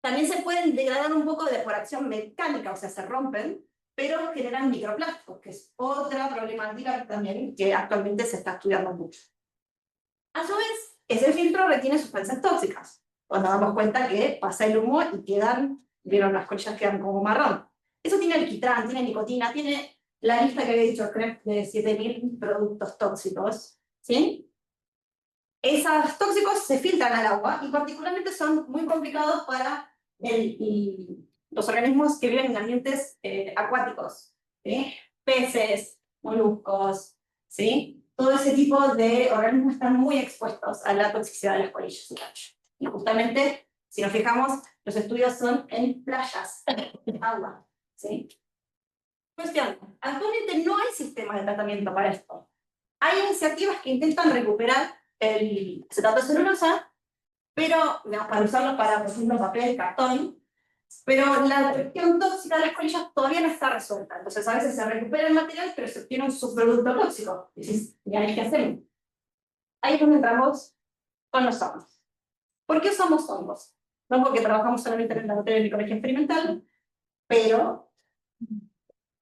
También se pueden degradar un poco por acción mecánica, o sea, se rompen, pero generan microplásticos, que es otra problemática también que actualmente se está estudiando mucho. A su vez, ese filtro retiene sustancias tóxicas. Cuando damos cuenta que pasa el humo y vieron, las colillas quedan como marrón. Eso tiene alquitrán, tiene nicotina, tiene la lista que había dicho Krep de 7000 productos tóxicos, ¿sí? Esos tóxicos se filtran al agua y particularmente son muy complicados para los organismos que viven en ambientes acuáticos, ¿sí? Peces, moluscos, ¿sí? Todo ese tipo de organismos están muy expuestos a la toxicidad de las colillas. Y justamente, si nos fijamos, los estudios son en playas, en agua, ¿sí? Cuestión, actualmente no hay sistema de tratamiento para esto. Hay iniciativas que intentan recuperar el acetato de celulosa, pero para usarlo para, por ejemplo, papel, cartón, pero la cuestión tóxica de las colillas todavía no está resuelta. Entonces, a veces se recupera el material, pero se obtiene un subproducto tóxico. Y ¿qué hacemos? Ahí es donde entramos con los hongos. ¿Por qué usamos hongos? No porque trabajamos solamente en el laboratorio de micología experimental, pero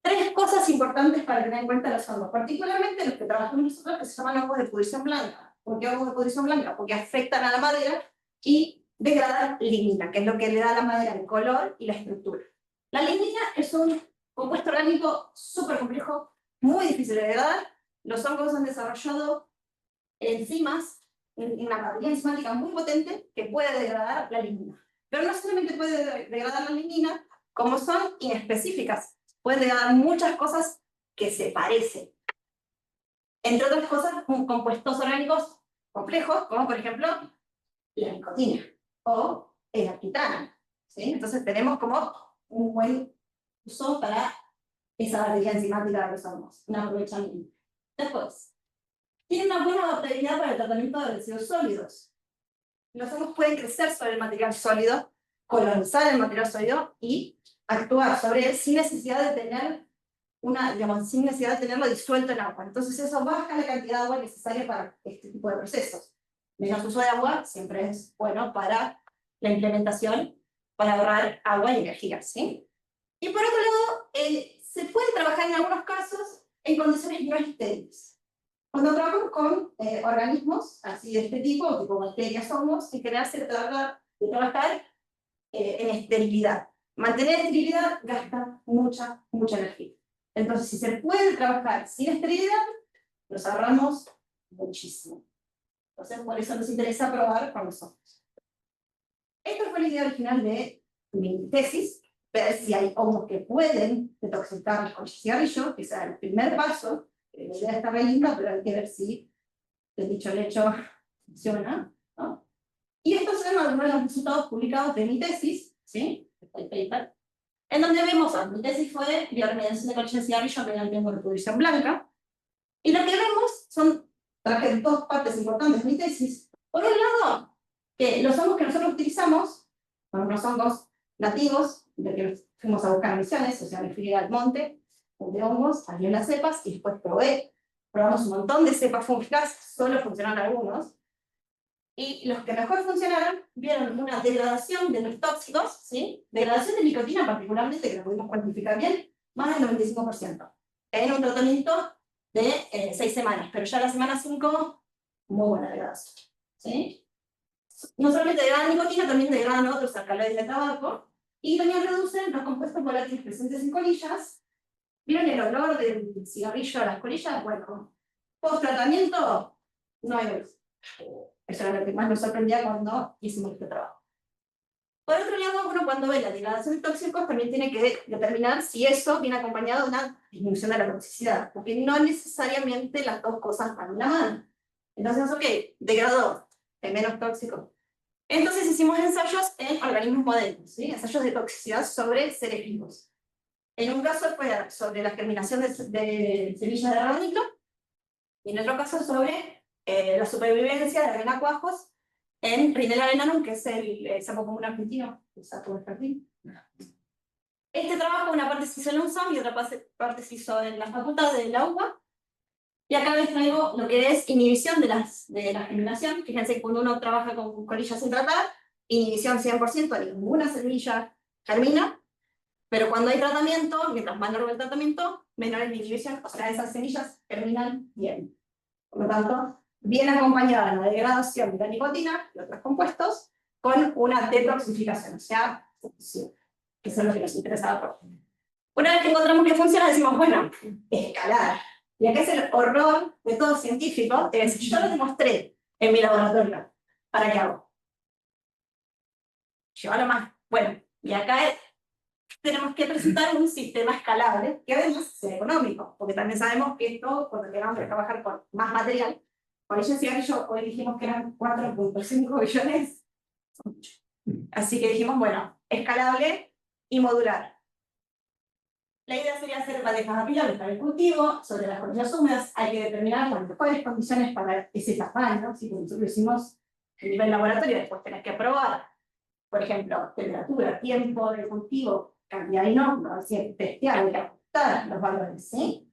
tres cosas importantes para tener en cuenta los hongos, particularmente los que trabajamos nosotros, que se llaman hongos de pudrición blanca. ¿Por qué hongos de pudrición blanca? Porque afectan a la madera y degradan lignina, que es lo que le da a la madera el color y la estructura. La lignina es un compuesto orgánico súper complejo, muy difícil de degradar. Los hongos han desarrollado enzimas, una batería enzimática muy potente que puede degradar la lignina. Pero no solamente puede degradar la lignina, como son inespecíficas, pueden degradar muchas cosas que se parecen. Entre otras cosas, compuestos orgánicos complejos, como por ejemplo la nicotina o el alquitrán, ¿sí? Entonces tenemos como un buen uso para esa batería enzimática de los hongos, un aprovechamiento. Después, tiene una buena adaptabilidad para el tratamiento de residuos sólidos. Los hongos pueden crecer sobre el material sólido, colonizar el material sólido y actuar sobre él sin necesidad de tener sin necesidad de tenerlo disuelto en agua. Entonces eso baja la cantidad de agua necesaria para este tipo de procesos. Menos uso de agua siempre es bueno para la implementación, para ahorrar agua y energía, ¿sí? Y por otro lado, se puede trabajar en algunos casos en condiciones no estériles. Cuando trabajamos con organismos así de este tipo bacterias, hongos, en general se trata de trabajar en esterilidad. Mantener esterilidad gasta mucha energía. Entonces, si se puede trabajar sin esterilidad, nos ahorramos muchísimo. Entonces, por eso nos interesa probar con los hongos. Esta fue la idea original de mi tesis, ver si hay hongos que pueden detoxificar con cigarrillo, que sea el primer paso. La idea está re linda, pero hay que ver si el dicho al hecho funciona, ¿no? Y estos son algunos de los resultados publicados de mi tesis, ¿sí? El paper, en donde vemos, mi tesis fue bioremediación de colillas de cigarrillo mediante hongos de pudrición blanca, y lo que vemos traje dos partes importantes de mi tesis. Por un lado, que los hongos que nosotros utilizamos son unos hongos nativos, de que fuimos a buscar misiones, o sea, me fui al monte de hongos, salí las cepas, y después probamos un montón de cepas fúngicas, solo funcionaron algunos, y los que mejor funcionaron vieron una degradación de los tóxicos, ¿sí? Degradación de nicotina particularmente, que lo pudimos cuantificar bien, más del 95%. En un tratamiento de 6 semanas, pero ya la semana 5, muy buena degradación, ¿sí? No solamente degradan nicotina, también degradan otros alcaloides de tabaco, y también reducen los compuestos volátiles presentes en colillas. ¿Vieron el olor del cigarrillo a las colillas? Bueno, post-tratamiento no hay olor. Eso era lo que más nos sorprendía cuando hicimos este trabajo. Por otro lado, uno cuando ve la degradación de tóxicos también tiene que determinar si eso viene acompañado de una disminución de la toxicidad, porque no necesariamente las dos cosas van de la mano. Entonces, ok, degradó, es menos tóxico. Entonces hicimos ensayos en organismos modelos, ¿sí? Ensayos de toxicidad sobre seres vivos. En un caso fue sobre la germinación de semillas de rabonito, y en otro caso sobre la supervivencia de renacuajos en Rhinella venenum, que es el sapo común argentino, el sapo de jardín. Este trabajo, una parte se hizo en la UNSAM y otra parte se hizo en la Facultad de la UBA. Y acá les traigo lo que es inhibición de la germinación. Fíjense que cuando uno trabaja con colillas sin tratar, inhibición 100%, ninguna semilla germina, pero cuando hay tratamiento, mientras más largo el tratamiento, menor es la inhibición, o sea, esas semillas germinan bien. Por lo tanto, viene acompañada la degradación de la nicotina y otros compuestos con una detoxificación, o sea, funciona, que eso es lo que nos interesa. Una vez que encontramos que funciona, decimos, bueno, escalar. Y acá es el horror de todo científico, es, yo lo demostré en mi laboratorio, ¿para qué hago? Llevarlo más. Bueno, y acá tenemos que presentar un sistema escalable, que además sea económico, porque también sabemos que esto, cuando queramos trabajar con más material, por eso decía que hoy dijimos que eran 4.5 billones, son muchos. Así que dijimos, bueno, escalable y modular. La idea sería hacer bandejas apilables para el cultivo, sobre las condiciones húmedas hay que determinar las mejores condiciones para ese tamaño, si nosotros lo hicimos a nivel laboratorio, después tenés que probar, por ejemplo, temperatura, tiempo de cultivo, cantidad de inocuos, testear, hay que ajustar los valores, ¿sí?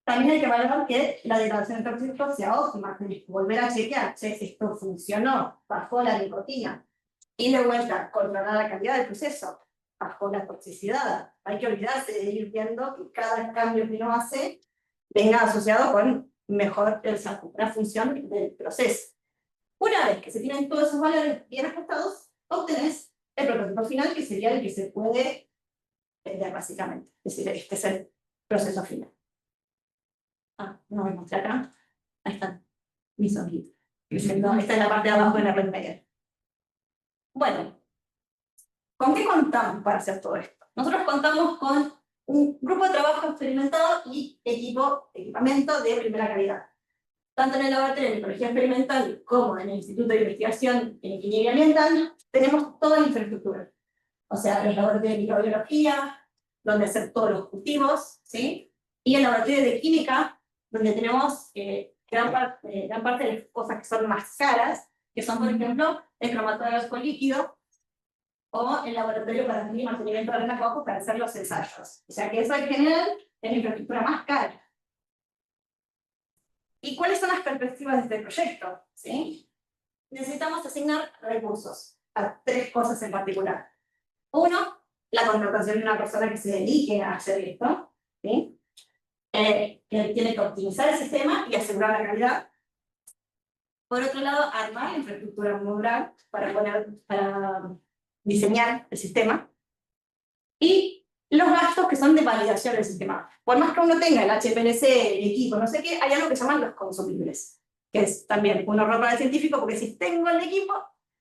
También hay que valorar que la degradación del tóxico sea óptima, tenés que volver a chequear, che, esto funcionó, bajó la nicotina, y de vuelta, controlar la calidad del proceso, bajo la toxicidad. Hay que olvidarse de ir viendo que cada cambio que uno hace venga asociado con mejor la función del proceso. Una vez que se tienen todos esos valores bien ajustados, obtenés el prototipo final, que sería el que se puede vender básicamente. Es decir, este es el proceso final. No me mostré acá. Ahí están mis hojitas. Esta es la parte de abajo de la red media. Bueno, ¿con qué contamos para hacer todo esto? Nosotros contamos con un grupo de trabajo experimentado y equipamiento de primera calidad. Tanto en el laboratorio de Ecología Experimental como en el Instituto de Investigación en Ingeniería Ambiental, tenemos toda la infraestructura. O sea, el laboratorio de microbiología, donde hacer todos los cultivos, ¿sí? Y el laboratorio de química, donde tenemos gran parte de las cosas que son más caras, que son, por ejemplo, el cromatográfico líquido, o el laboratorio para medir mantenimiento de arena coco para hacer los ensayos. O sea que eso en general es la infraestructura más cara. ¿Y cuáles son las perspectivas de este proyecto? ¿Sí? Necesitamos asignar recursos a 3 cosas en particular. Uno, la contratación de una persona que se dedique a hacer esto, ¿sí? Que tiene que optimizar el sistema y asegurar la calidad. Por otro lado, armar la infraestructura modular para diseñar el sistema. Y los gastos que son de validación del sistema. Por más que uno tenga el HPLC, el equipo, no sé qué, hay algo que se llaman los consumibles, que es también un horror para el científico, porque si tengo el equipo,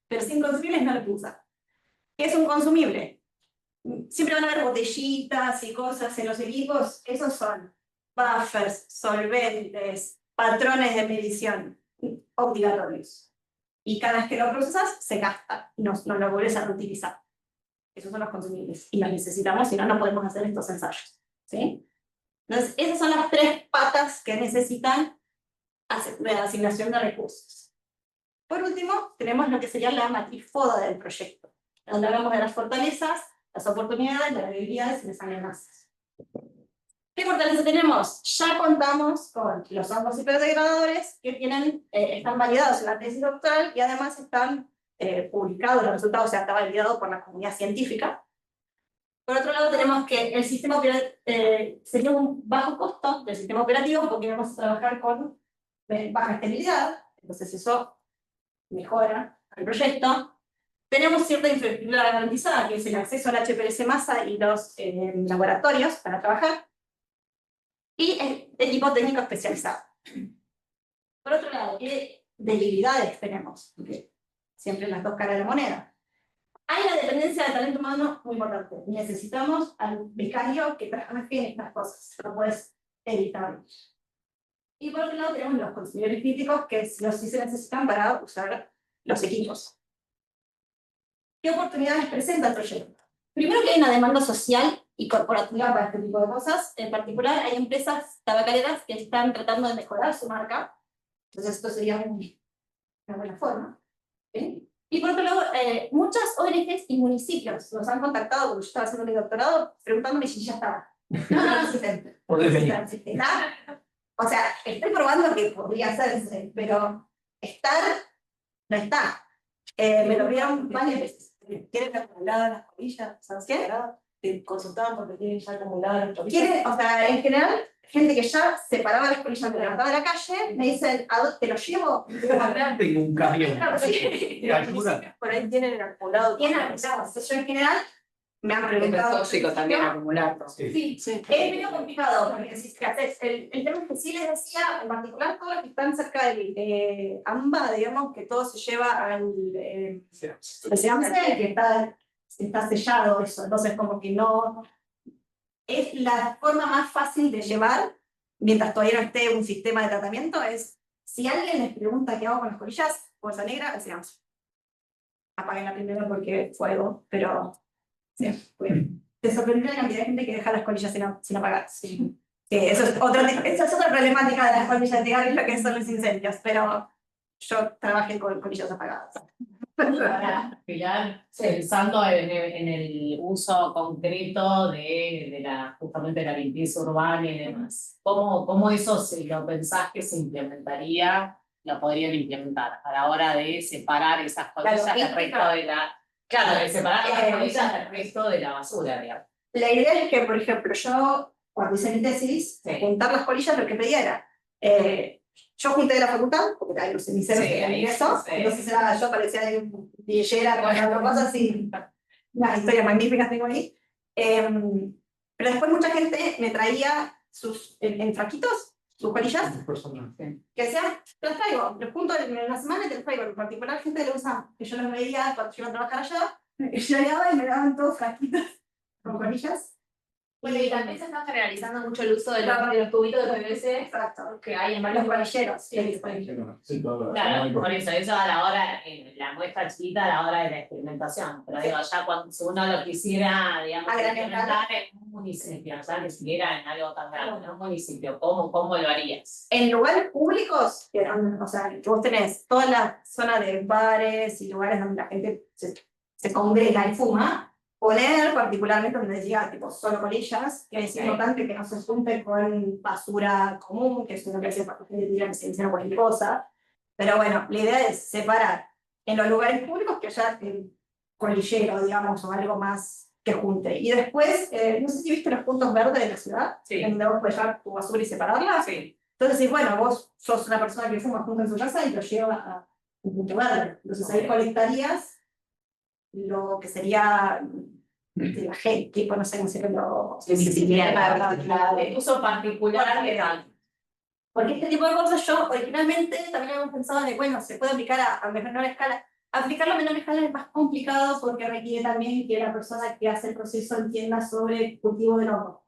pero sin consumibles no lo puedo usar. ¿Qué es un consumible? Siempre van a haber botellitas y cosas en los equipos, esos son buffers, solventes, patrones de medición obligatorios. Y cada vez que lo procesas, se gasta, y no lo vuelves a reutilizar. Esos son los consumibles, y los necesitamos, si no, no podemos hacer estos ensayos, ¿sí? Entonces, esas son las 3 patas que necesitan la asignación de recursos. Por último, tenemos lo que sería la matriz FODA del proyecto, donde hablamos de las fortalezas, las oportunidades, las debilidades y las amenazas. ¿Qué fortaleza tenemos? Ya contamos con los hongos hiperdegradadores que están validados en la tesis doctoral y además están publicados los resultados, o sea, está validado por la comunidad científica. Por otro lado, tenemos que el sistema sería un bajo costo del sistema operativo porque vamos a trabajar con baja estabilidad, entonces eso mejora el proyecto. Tenemos cierta infraestructura garantizada, que es el acceso al HPLC masa y los laboratorios para trabajar, y el equipo técnico especializado. Por otro lado, ¿qué debilidades tenemos? Porque siempre las 2 caras de la moneda. Hay una dependencia de talento humano muy importante. Necesitamos al becario que trabaje estas cosas. No puedes evitarlo. Y por otro lado tenemos los consumidores críticos que sí se necesitan para usar los equipos. ¿Qué oportunidades presenta el proyecto? Primero que hay una demanda social y corporativa para este tipo de cosas. En particular hay empresas tabacaleras que están tratando de mejorar su marca. Entonces esto sería una buena forma. ¿Sí? Y por otro lado, muchas ONGs y municipios nos han contactado cuando yo estaba haciendo mi doctorado preguntándome si ya estaba. Por definir. O sea, estoy probando que podría hacerse, pero estar no está. Me lo vieron varias veces. ¿Tienen acumuladas las colillas? ¿Sabes ¿Qué? Te consultaban porque tienen ya acumuladas las colillas. O sea, en general, gente que ya separaba las colillas, me levantaba de la calle, me dicen, ¿a dónde te lo llevo? Tengo un camión. Claro, sí. ¿Te ayuda? Por ahí tienen acumulado. Tienen acumulados. Yo en general me han Es preguntado. tóxico también ¿no? acumular. Sí, Sí. es medio complicado, porque si haces, el tema es que sí les decía, en particular todos los que están cerca del AMBA, digamos, que todo se lleva al que está sellado eso, entonces como que no, es la forma más fácil de llevar, mientras todavía no esté un sistema de tratamiento, es, si alguien les pregunta qué hago con las colillas, bolsa negra, decíamos, apaguen la primera porque fuego, pero sí, te sorprendió la cantidad de gente que deja las colillas sin apagar. Sí. Que eso es otra problemática de las colillas de gas, lo que son los incendios, pero yo trabajé con colillas apagadas. Para Pilar, pensando en el uso concreto justamente de la limpieza urbana y demás, ¿cómo eso, si lo pensás que se implementaría, lo podrían implementar a la hora de separar esas colillas del resto de de separar las colillas del resto de la basura, digamos? La idea es que, por ejemplo, yo, cuando hice mi tesis, juntar las colillas, lo que pedía era, yo junté de la facultad, porque hay los ceniceros que hay eso, entonces yo parecía de villera con otras cosas y unas historias magníficas tengo ahí. Pero después mucha gente me traía en fraquitos, sus colillas, que decían, te las traigo, los junto en una semana y te las traigo. En particular gente de USA, que yo los veía cuando yo iba a trabajar allá, yo llegaba y me daban todos fraquitos con colillas. Bueno, y también se está generalizando mucho el uso de los tubitos de PVC Exacto. que hay en Los varios colilleros. Sí, Claro, por eso a la hora, la muestra chiquita a la hora de la experimentación, pero digo, ya cuando si uno lo quisiera, digamos, implementar en un municipio, o sea, ni siquiera en algo tan grande, en un municipio, ¿cómo lo harías? En lugares públicos, o sea, que vos tenés toda la zona de bares y lugares donde la gente se congrega y fuma, poner particularmente donde diga tipo solo colillas, que es importante que no se junte con basura común, que es una clase para que digan que se hicieron cualquier cosa. Pero bueno, la idea es separar en los lugares públicos que haya colillero, digamos, o algo más que junte. Y después, no sé si viste los puntos verdes de la ciudad, en donde vos puedes llevar tu basura y separarla. Sí. Entonces, sí, bueno, vos sos una persona que fuma junto en su casa y lo lleva a un punto verde. Entonces ahí colectarías lo que sería de la gente, tipo, no sé cómo se llama, Uso particular de porque este tipo de cosas yo originalmente también habíamos pensado de, bueno, se puede aplicar a menor escala. Aplicarlo a menor escala es más complicado porque requiere también que la persona que hace el proceso entienda sobre el cultivo del hongo.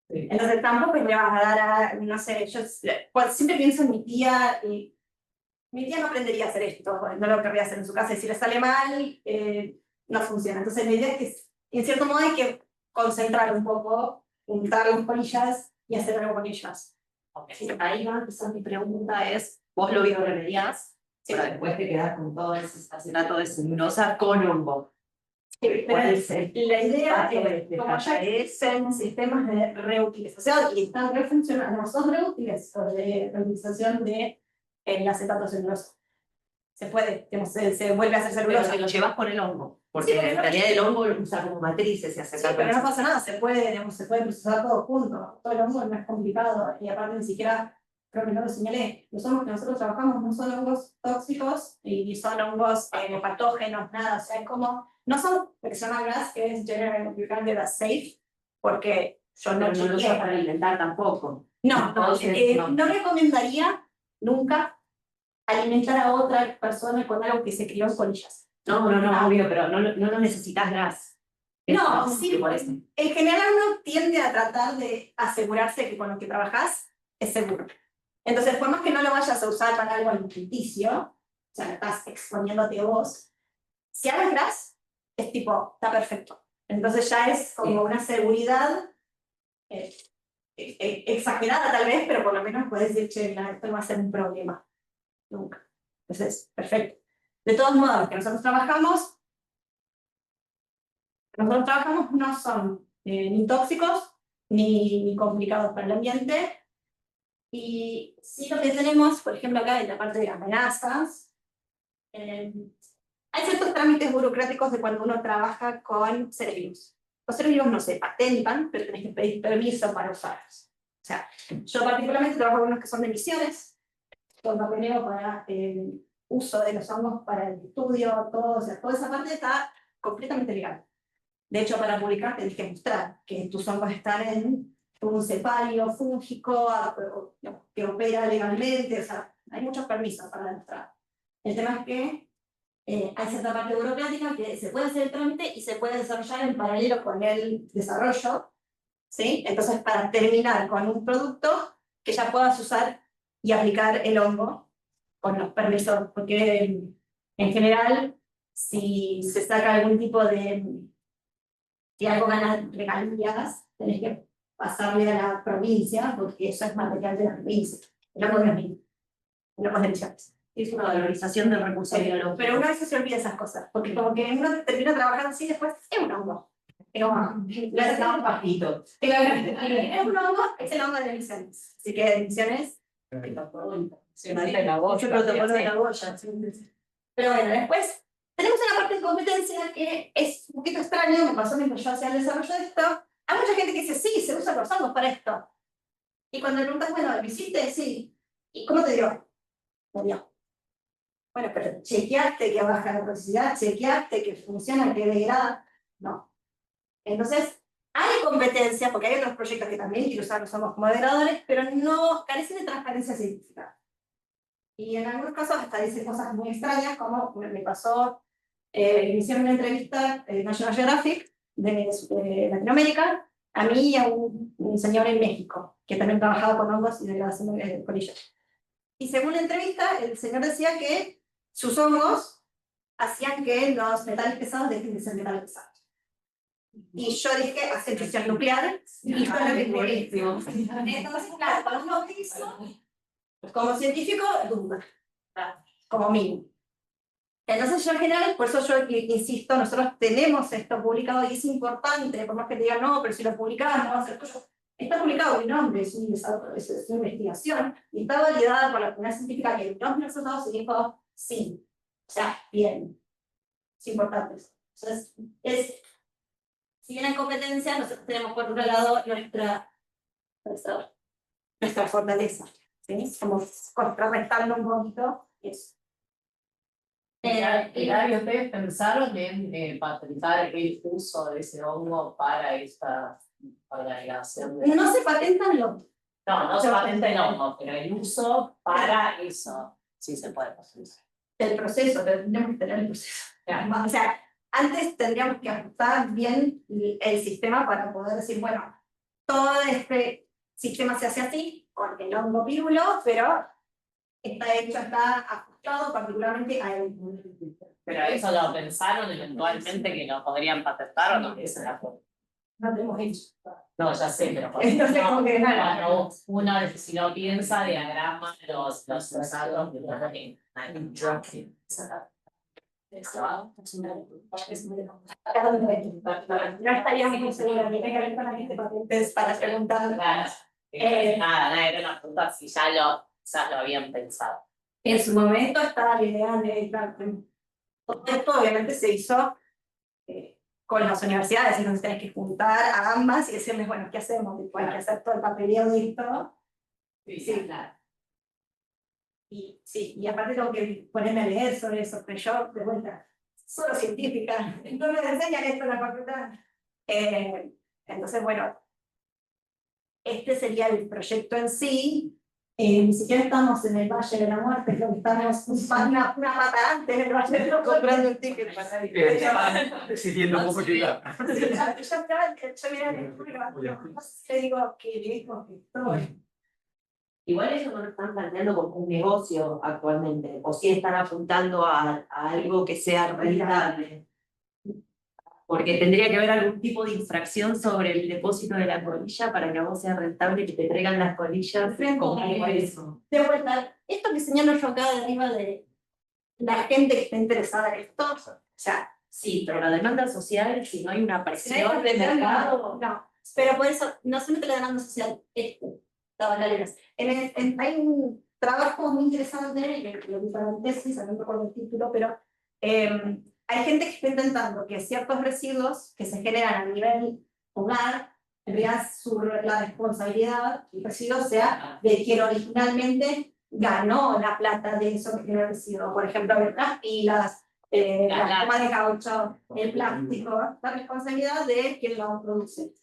Sí. Entonces tampoco le vas a dar a, no sé, yo siempre pienso en mi tía y mi tía no aprendería a hacer esto, no lo querría hacer en su casa y si le sale mal, no funciona. Entonces la idea es que en cierto modo hay que concentrar un poco, juntar las colillas y hacer algo con ellas. Okay. Ahí va a empezar mi pregunta es, vos lo bioremediás, pero después te quedás con todo ese acetato de celulosa con hongo. Sí, pero la idea es, como ya existen sistemas de reutilización y están refuncionando, no son reútiles o de reutilización de el acetato celulosa. Se puede, se vuelve a hacer celulosa. Pero lo llevas con el hongo, porque sí, en realidad el hongo lo usa como matriz ese acetato. Sí, pero no pasa nada, se puede procesar todo junto. Todo el hongo no es complicado y aparte ni siquiera, creo que no lo señalé, los hongos que nosotros trabajamos no son hongos tóxicos y ni son hongos patógenos, nada, o sea, es como, no son lo que se llama GRAS, que es General Candida Safe, porque yo no lo uso para alimentar tampoco. No recomendaría nunca alimentar a otra persona con algo que se crió en colillas. No, obvio, pero no lo necesitas gas. No, sí, en general uno tiende a tratar de asegurarse que con lo que trabajas es seguro. Entonces, por más que no lo vayas a usar para algo alimenticio, o sea, estás exponiéndote vos, si hagas gas, es tipo, está perfecto. Entonces ya es como una seguridad exagerada tal vez, pero por lo menos puedes decir, che, esto no va a ser un problema. Nunca. Entonces, perfecto. De todos modos, que nosotros trabajamos no son ni tóxicos ni complicados para el ambiente. Y sí lo que tenemos, por ejemplo, acá en la parte de amenazas, hay Hay ciertos trámites burocráticos de cuando uno trabaja con seres vivos. Los seres vivos no se patentan, pero tenés que pedir permiso para usarlos. O sea, yo particularmente trabajo con unos que son de misiones, con papeleo para el uso de los hongos para el estudio, todo, o sea, toda esa parte está completamente legal. De hecho, para publicar tenés que mostrar que tus hongos están en un cepario fúngico que opera legalmente, o sea, hay muchos permisos para demostrar. El tema es que hay cierta parte burocrática que se puede hacer el trámite y se puede desarrollar en paralelo con el desarrollo, ¿sí? Entonces, para terminar con un producto que ya puedas usar y aplicar el hongo con los permisos, porque en general, si se saca algún tipo de, si algo gana regalías, tenés que pasarle a la provincia, porque eso es material de la provincia, no podés ir, no podés misiones. Es una valorización del recurso biológico. Pero una vez se olvida esas cosas, porque como que uno termina trabajando así, después es un hongo. Es un bajito. Es un hongo, es el hongo de misiones. Así que misiones. Mucho protocolo de la boya. Pero bueno, después tenemos una parte de competencia que es un poquito extraño, me pasó mientras yo hacía el desarrollo de esto. Hay mucha gente que dice, sí, se usan los hongos para esto. Y cuando le preguntas, bueno, ¿lo hiciste? Sí. ¿Y cómo te dio? Me dio. Bueno, pero chequeaste que baja la toxicidad, chequeaste que funciona, que degrada. No. Entonces, hay competencia, porque hay otros proyectos que también quieren usar los hongos como degradadores, pero no carecen de transparencia científica. Y en algunos casos hasta dicen cosas muy extrañas, como me pasó, me hicieron una entrevista en National Geographic de Latinoamérica, a mí y a un señor en México, que también trabajaba con hongos y degradación de colillas. Y según la entrevista, el señor decía que sus hongos hacían que los metales pesados dejen de ser metales pesados. Y yo dije, hace fisión nuclear, y esto es lo que buenísimo. Entonces, claro, cuando uno hizo, como científico, duda, como mínimo. Entonces yo en general, por eso yo insisto, nosotros tenemos esto publicado y es importante, por más que te digan, no, pero si lo publicás no va a ser tuyo. Está publicado mi nombre, es una investigación, y está validada por la comunidad científica que los resultados y dijo, sí, o sea, bien. Es importante eso. Entonces, si bien hay competencia, nosotros tenemos por otro lado nuestra fortaleza, ¿sí? Como contrarrestando un poquito eso. ¿Y ustedes pensaron en patentar el uso de ese hongo para la degradación de... No se patentan los. No se patenta el hongo, pero el uso para eso sí se puede patentar. El proceso, tendríamos que tener el proceso. Claro. O sea, antes tendríamos que ajustar bien el sistema para poder decir, bueno, todo este sistema se hace así, con el hongo pírulo, pero está ajustado particularmente a él. Pero eso lo pensaron eventualmente que lo podrían patentar o no, esa es la cosa. No tenemos hecho. No, ya sé, pero Entonces, como que cuando uno, si lo piensa, diagrama los usados de la no estaríamos muy seguros, tiene que ver con la gente de patentes para preguntar. nada, era una pregunta si ya lo habían pensado. En su momento estaba la idea de, todo esto obviamente se hizo con las universidades, entonces tenés que juntar a ambas y decirles, bueno, ¿qué hacemos? Hay que hacer todo el papeleo de esto. Sí, claro. Y sí, y aparte tengo que ponerme a leer sobre eso, pero yo, de vuelta, solo científica, no me enseñan esto en la facultad. Entonces, bueno, este sería el proyecto en sí. Ni siquiera estamos en el Valle de la Muerte, creo que estamos una pata antes en el Valle de la Muerte. Comprando un ticket para ir. Decidiendo cómo llegar. Yo le digo que dijo que estoy. Igual ellos no lo están planteando como un negocio actualmente, o sí están apuntando a algo que sea rentable. Porque tendría que haber algún tipo de infracción sobre el depósito de la colilla para que a vos sea rentable que te traigan las colillas como eso. De vuelta, esto que señalo yo acá de arriba de la gente que está interesada en esto, o sea, Sí, pero la demanda social, si no hay una presión de mercado. no, pero por eso, no solamente la demanda social, tabacaleras. Hay un trabajo muy interesante, que lo vi para mi tesis, no me acuerdo el título, pero Hay gente que está intentando que ciertos residuos que se generan a nivel hogar, en realidad la responsabilidad del residuo sea de quien originalmente ganó la plata de eso que generó el residuo. Por ejemplo, las pilas, las gomas de caucho, el plástico, la responsabilidad de quien lo produce.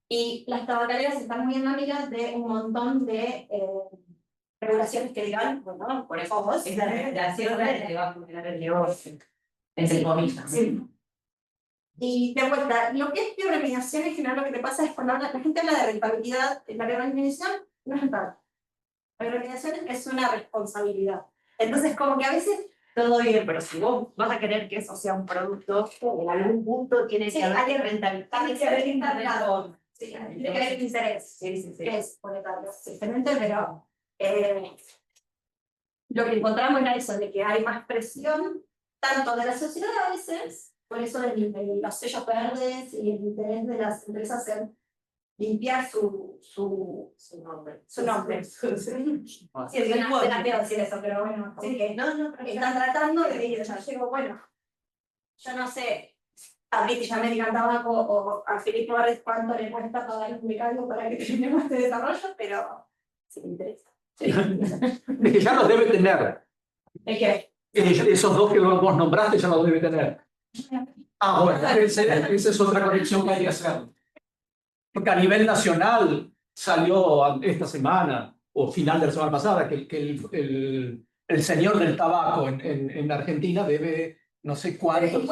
Y las tabacaleras están muy en la mira de un montón de regulaciones que digan, bueno, por eso vos... Es la regulación la que va a generar el negocio, entre comillas. Sí. Y de vuelta, lo que es bioremediación en general, lo que te pasa es cuando la gente habla de rentabilidad, la bioremediación no es rentable. La bioremediación es una responsabilidad. Entonces, como que a veces... Todo bien, pero si vos vas a querer que eso sea un producto, en algún punto tiene que haber rentabilidad. Tiene que haber intercambio. Sí, tiene que haber interés. Sí. Que es monetario, excelente, pero lo que encontramos era eso, de que hay más presión, tanto de la sociedad a veces, por eso de los sellos verdes y el interés de las empresas en limpiar su nombre. Sí, es una pena feo decir eso, pero bueno, sí que están tratando de decir, yo digo, bueno, yo no sé, a British American Tobacco o a Philip Morris cuánto le cuesta pagar un becario para que tenemos este desarrollo, pero si me interesa. Es que ya los debe tener. ¿Es que? Esos dos que vos nombraste ya los debe tener. Ah, bueno, esa es otra conexión que hay que hacer. Porque a nivel nacional salió esta semana, o final de la semana pasada, que el señor del tabaco en Argentina debe no sé cuántos...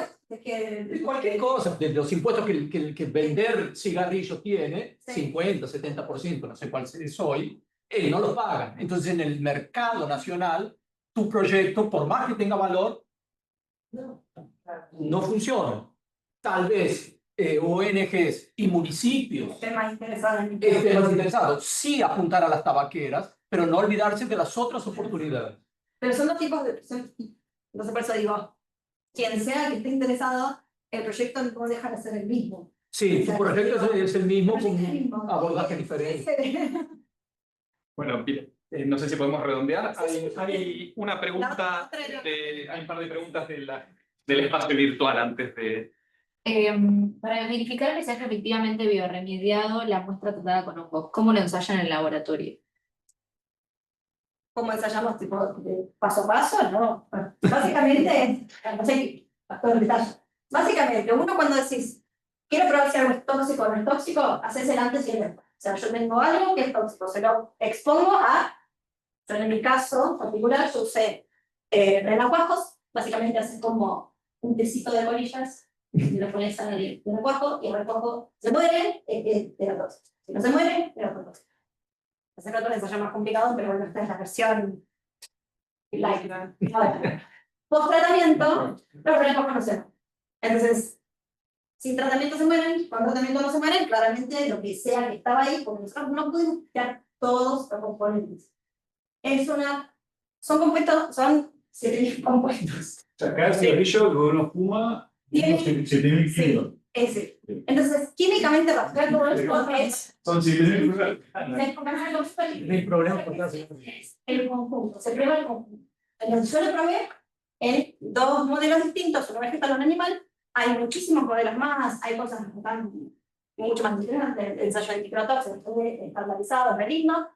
Cualquier cosa, de los impuestos que vender cigarrillos tiene, 50, 70%, no sé cuál es hoy, él no los paga. Entonces, en el mercado nacional, tu proyecto, por más que tenga valor, no funciona. Tal vez ONGs y municipios Estén más interesados. sí apuntar a las tabaqueras, pero no olvidarse de las otras oportunidades. Pero son dos tipos de... Entonces, por eso digo, quien sea que esté interesado, el proyecto no deja de ser el mismo. Sí, tu proyecto es el mismo con mismo. un abordaje diferente. Bueno, no sé si podemos redondear. Hay una pregunta, hay un par de preguntas del espacio virtual antes de... Para verificar que se haya efectivamente bioremediado la muestra tratada con hongos, ¿cómo lo ensayan en el laboratorio? ¿Cómo ensayamos tipo de paso a paso? No. Básicamente, no sé, todo el detalle. Básicamente, uno cuando decís, quiero probar si algo es tóxico o no es tóxico, haces el antes y el después. O sea, yo tengo algo que es tóxico, se lo expongo yo en mi caso particular, yo usé renacuajos, básicamente haces como un tecito de colillas, y lo pones al renacuajo, y el renacuajo se muere, te lo tóxico. Si no se muere, te lo tóxico. Hacer otro ensayo más complicado, pero bueno, esta es la versión light. Post tratamiento, los renacuajos no se mueren. Entonces, sin tratamiento se mueren, con tratamiento no se mueren, claramente lo que sea que estaba ahí, porque nosotros no podemos quitar todos los componentes. Son compuestos, son 7.000 compuestos. O sea, cada cigarrillo que uno fuma tiene 7.000 kilos. Ese. Entonces, químicamente rastrear todo esto es... Son 7.000 No hay problema con el conjunto, se prueba el conjunto. Entonces, yo lo probé en dos modelos distintos, uno vegetal y un animal. Hay muchísimos modelos más, hay cosas que están mucho más interesantes. El ensayo de microtox fue estandarizado, re lindo.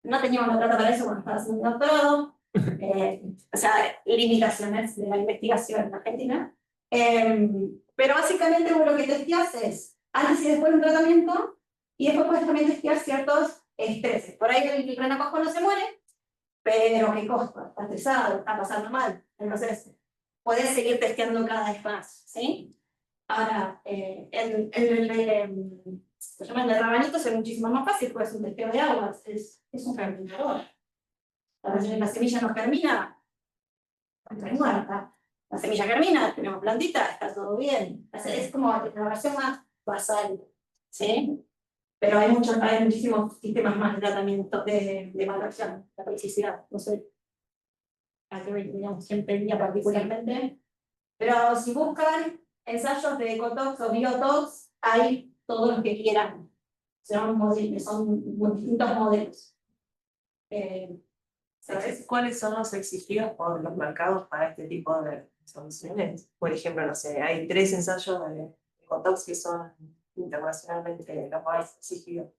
No teníamos la plata para eso cuando estaba haciendo un doctorado. O sea, limitaciones de la investigación en Argentina. Pero básicamente lo que testeas es antes y después de un tratamiento, y después puedes también testear ciertos estreses. Por ahí el renacuajo no se muere, pero ¿qué costo? Está estresado, está pasando mal. Entonces, podés seguir testeando cada vez más, ¿sí? Ahora, el de rabanitos es muchísimo más fácil, pues es un testeo de aguas, es un fermentador. La semilla no germina, está muerta. La semilla germina, tenemos plantita, está todo bien. Es como la versión más basal, ¿sí? Pero hay muchísimos sistemas más de tratamiento de evaluación, la toxicidad, no sé a qué digamos, siempre día particularmente. Pero si buscan ensayos de ecotox o biotox, hay todos los que quieran. Son distintos modelos. ¿Sabes cuáles son los exigidos por los mercados para este tipo de soluciones. Por ejemplo, no sé, hay 3 ensayos de Ecotox que son internacionalmente los más exigidos.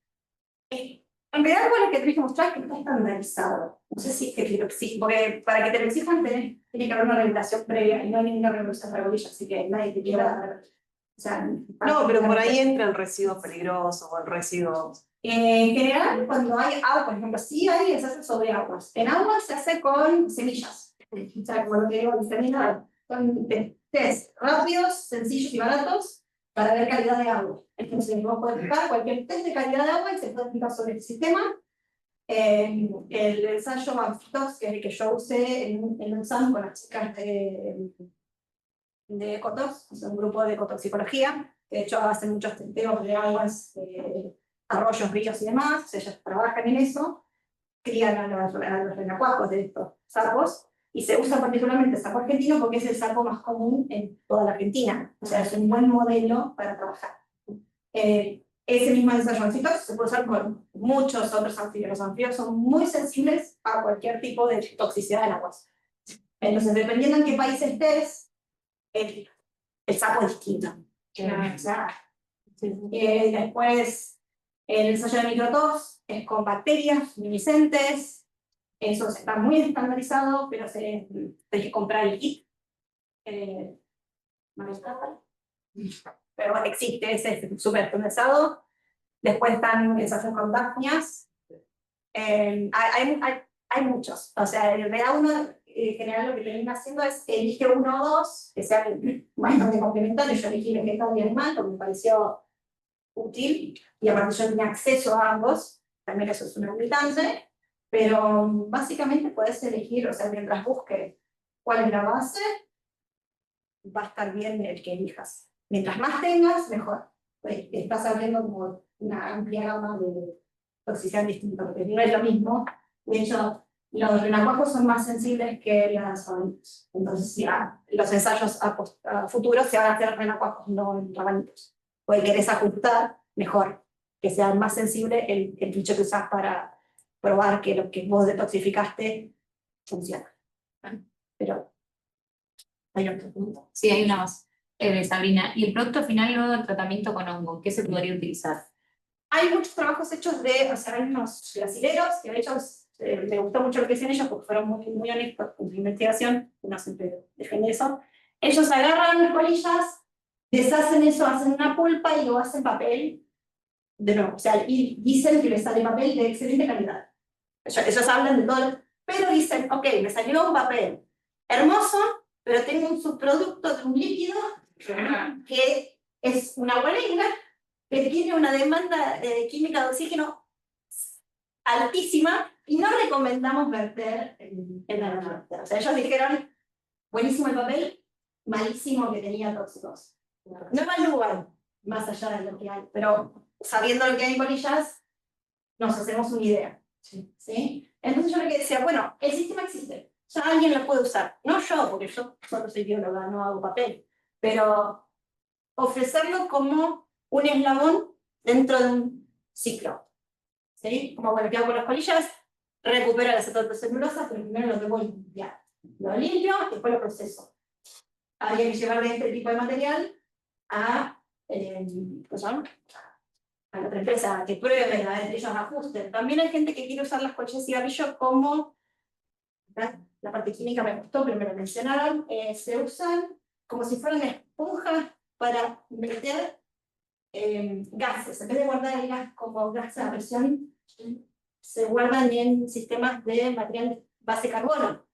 En realidad, bueno, lo que tenés que mostrar es que está estandarizado. No sé si es que te lo exigen, porque para que te lo exijan tiene que haber una regulación previa y no hay ninguna regulación para bolillas, así que nadie te quiera dar. O sea, No, pero por ahí entran residuos peligrosos o residuos. En general, cuando hay agua, por ejemplo, sí hay ensayos sobre aguas. En agua se hace con semillas. O sea, como lo que digo, con test rápidos, sencillos y baratos para ver calidad de agua. Entonces, vos podés buscar cualquier test de calidad de agua y se puede aplicar sobre el sistema. El ensayo Manfritox, que es el que yo usé en el examen con las chicas de Ecotox, es un grupo de ecotoxicología, que de hecho hacen muchos testeos de aguas, arroyos, ríos y demás, ellas trabajan en eso, crían a los renacuajos de estos sapos, y se usa particularmente el sapo argentino porque es el sapo más común en toda la Argentina, o sea, es un buen modelo para trabajar. Ese mismo ensayo Manfritox se puede usar con muchos otros anfibios. Los anfibios son muy sensibles a cualquier tipo de toxicidad en aguas. Entonces, dependiendo en qué país estés, el sapo es distinto. O sea, después, el ensayo de microtox es con bacterias luminiscentes. Eso está muy estandarizado, pero tenés que comprar el kit. Pero bueno, existe, ese es súper estandarizado. Después están ensayos con dafnias. Hay muchos. O sea, en realidad uno en general lo que termina haciendo es elige uno o dos que sean bastante complementarios. Yo elegí vegetal y animal porque me pareció útil y aparte yo tenía acceso a ambos, también eso es una limitante, pero básicamente puedes elegir, o sea, mientras busques cuál es la base, va a estar bien el que elijas. Mientras más tengas, mejor. Pues estás abriendo como una amplia gama de toxicidad distinta, porque no es lo mismo. De hecho, los renacuajos son más sensibles que las rabanitos. Entonces, ya, los ensayos a futuro se van a hacer renacuajos, no en rabanitos. Porque querés ajustar mejor, que sea más sensible el bicho que usás para probar que lo que vos detoxificaste funciona. Pero hay otro punto. Sí, hay una más. Sabrina, ¿y el producto final luego del tratamiento con hongo, qué se podría utilizar? Hay muchos trabajos hechos o sea, hay unos brasileros que de hecho me gustó mucho lo que hacían ellos porque fueron muy honestos con su investigación, uno siempre defiende eso. Ellos agarran colillas, deshacen eso, hacen una pulpa y lo hacen papel, de nuevo, o sea, y dicen que les sale papel de excelente calidad. Ellos hablan de todo, pero dicen, ok, me salió un papel hermoso, pero tengo un subproducto de un líquido que es una guarenga que tiene una demanda química de oxígeno altísima y no recomendamos verter en la naturaleza. O sea, ellos dijeron, buenísimo el papel, malísimo que tenía tóxicos. No evalúan más allá de lo que hay, pero sabiendo lo que hay en colillas, nos hacemos una idea. ¿Sí? Entonces yo le decía, bueno, el sistema existe, ya alguien lo puede usar. No yo, porque yo solo soy bióloga, no hago papel, pero ofrecerlo como un eslabón dentro de un ciclo. ¿Sí? Como bueno, que hago con las colillas, recupero la acetocelulosa, pero primero lo tengo que limpiar. Lo limpio y después lo proceso. Habría que llevar de este tipo de material a, ¿cómo se llama? A la otra empresa, que prueben, a ver, ellos ajusten. También hay gente que quiere usar las colillas de cigarrillo como, la parte química me gustó, pero me lo mencionaron, se usan como si fueran esponjas para meter gases. En vez de guardar el gas como gas a presión, se guardan en sistemas de material de base carbono.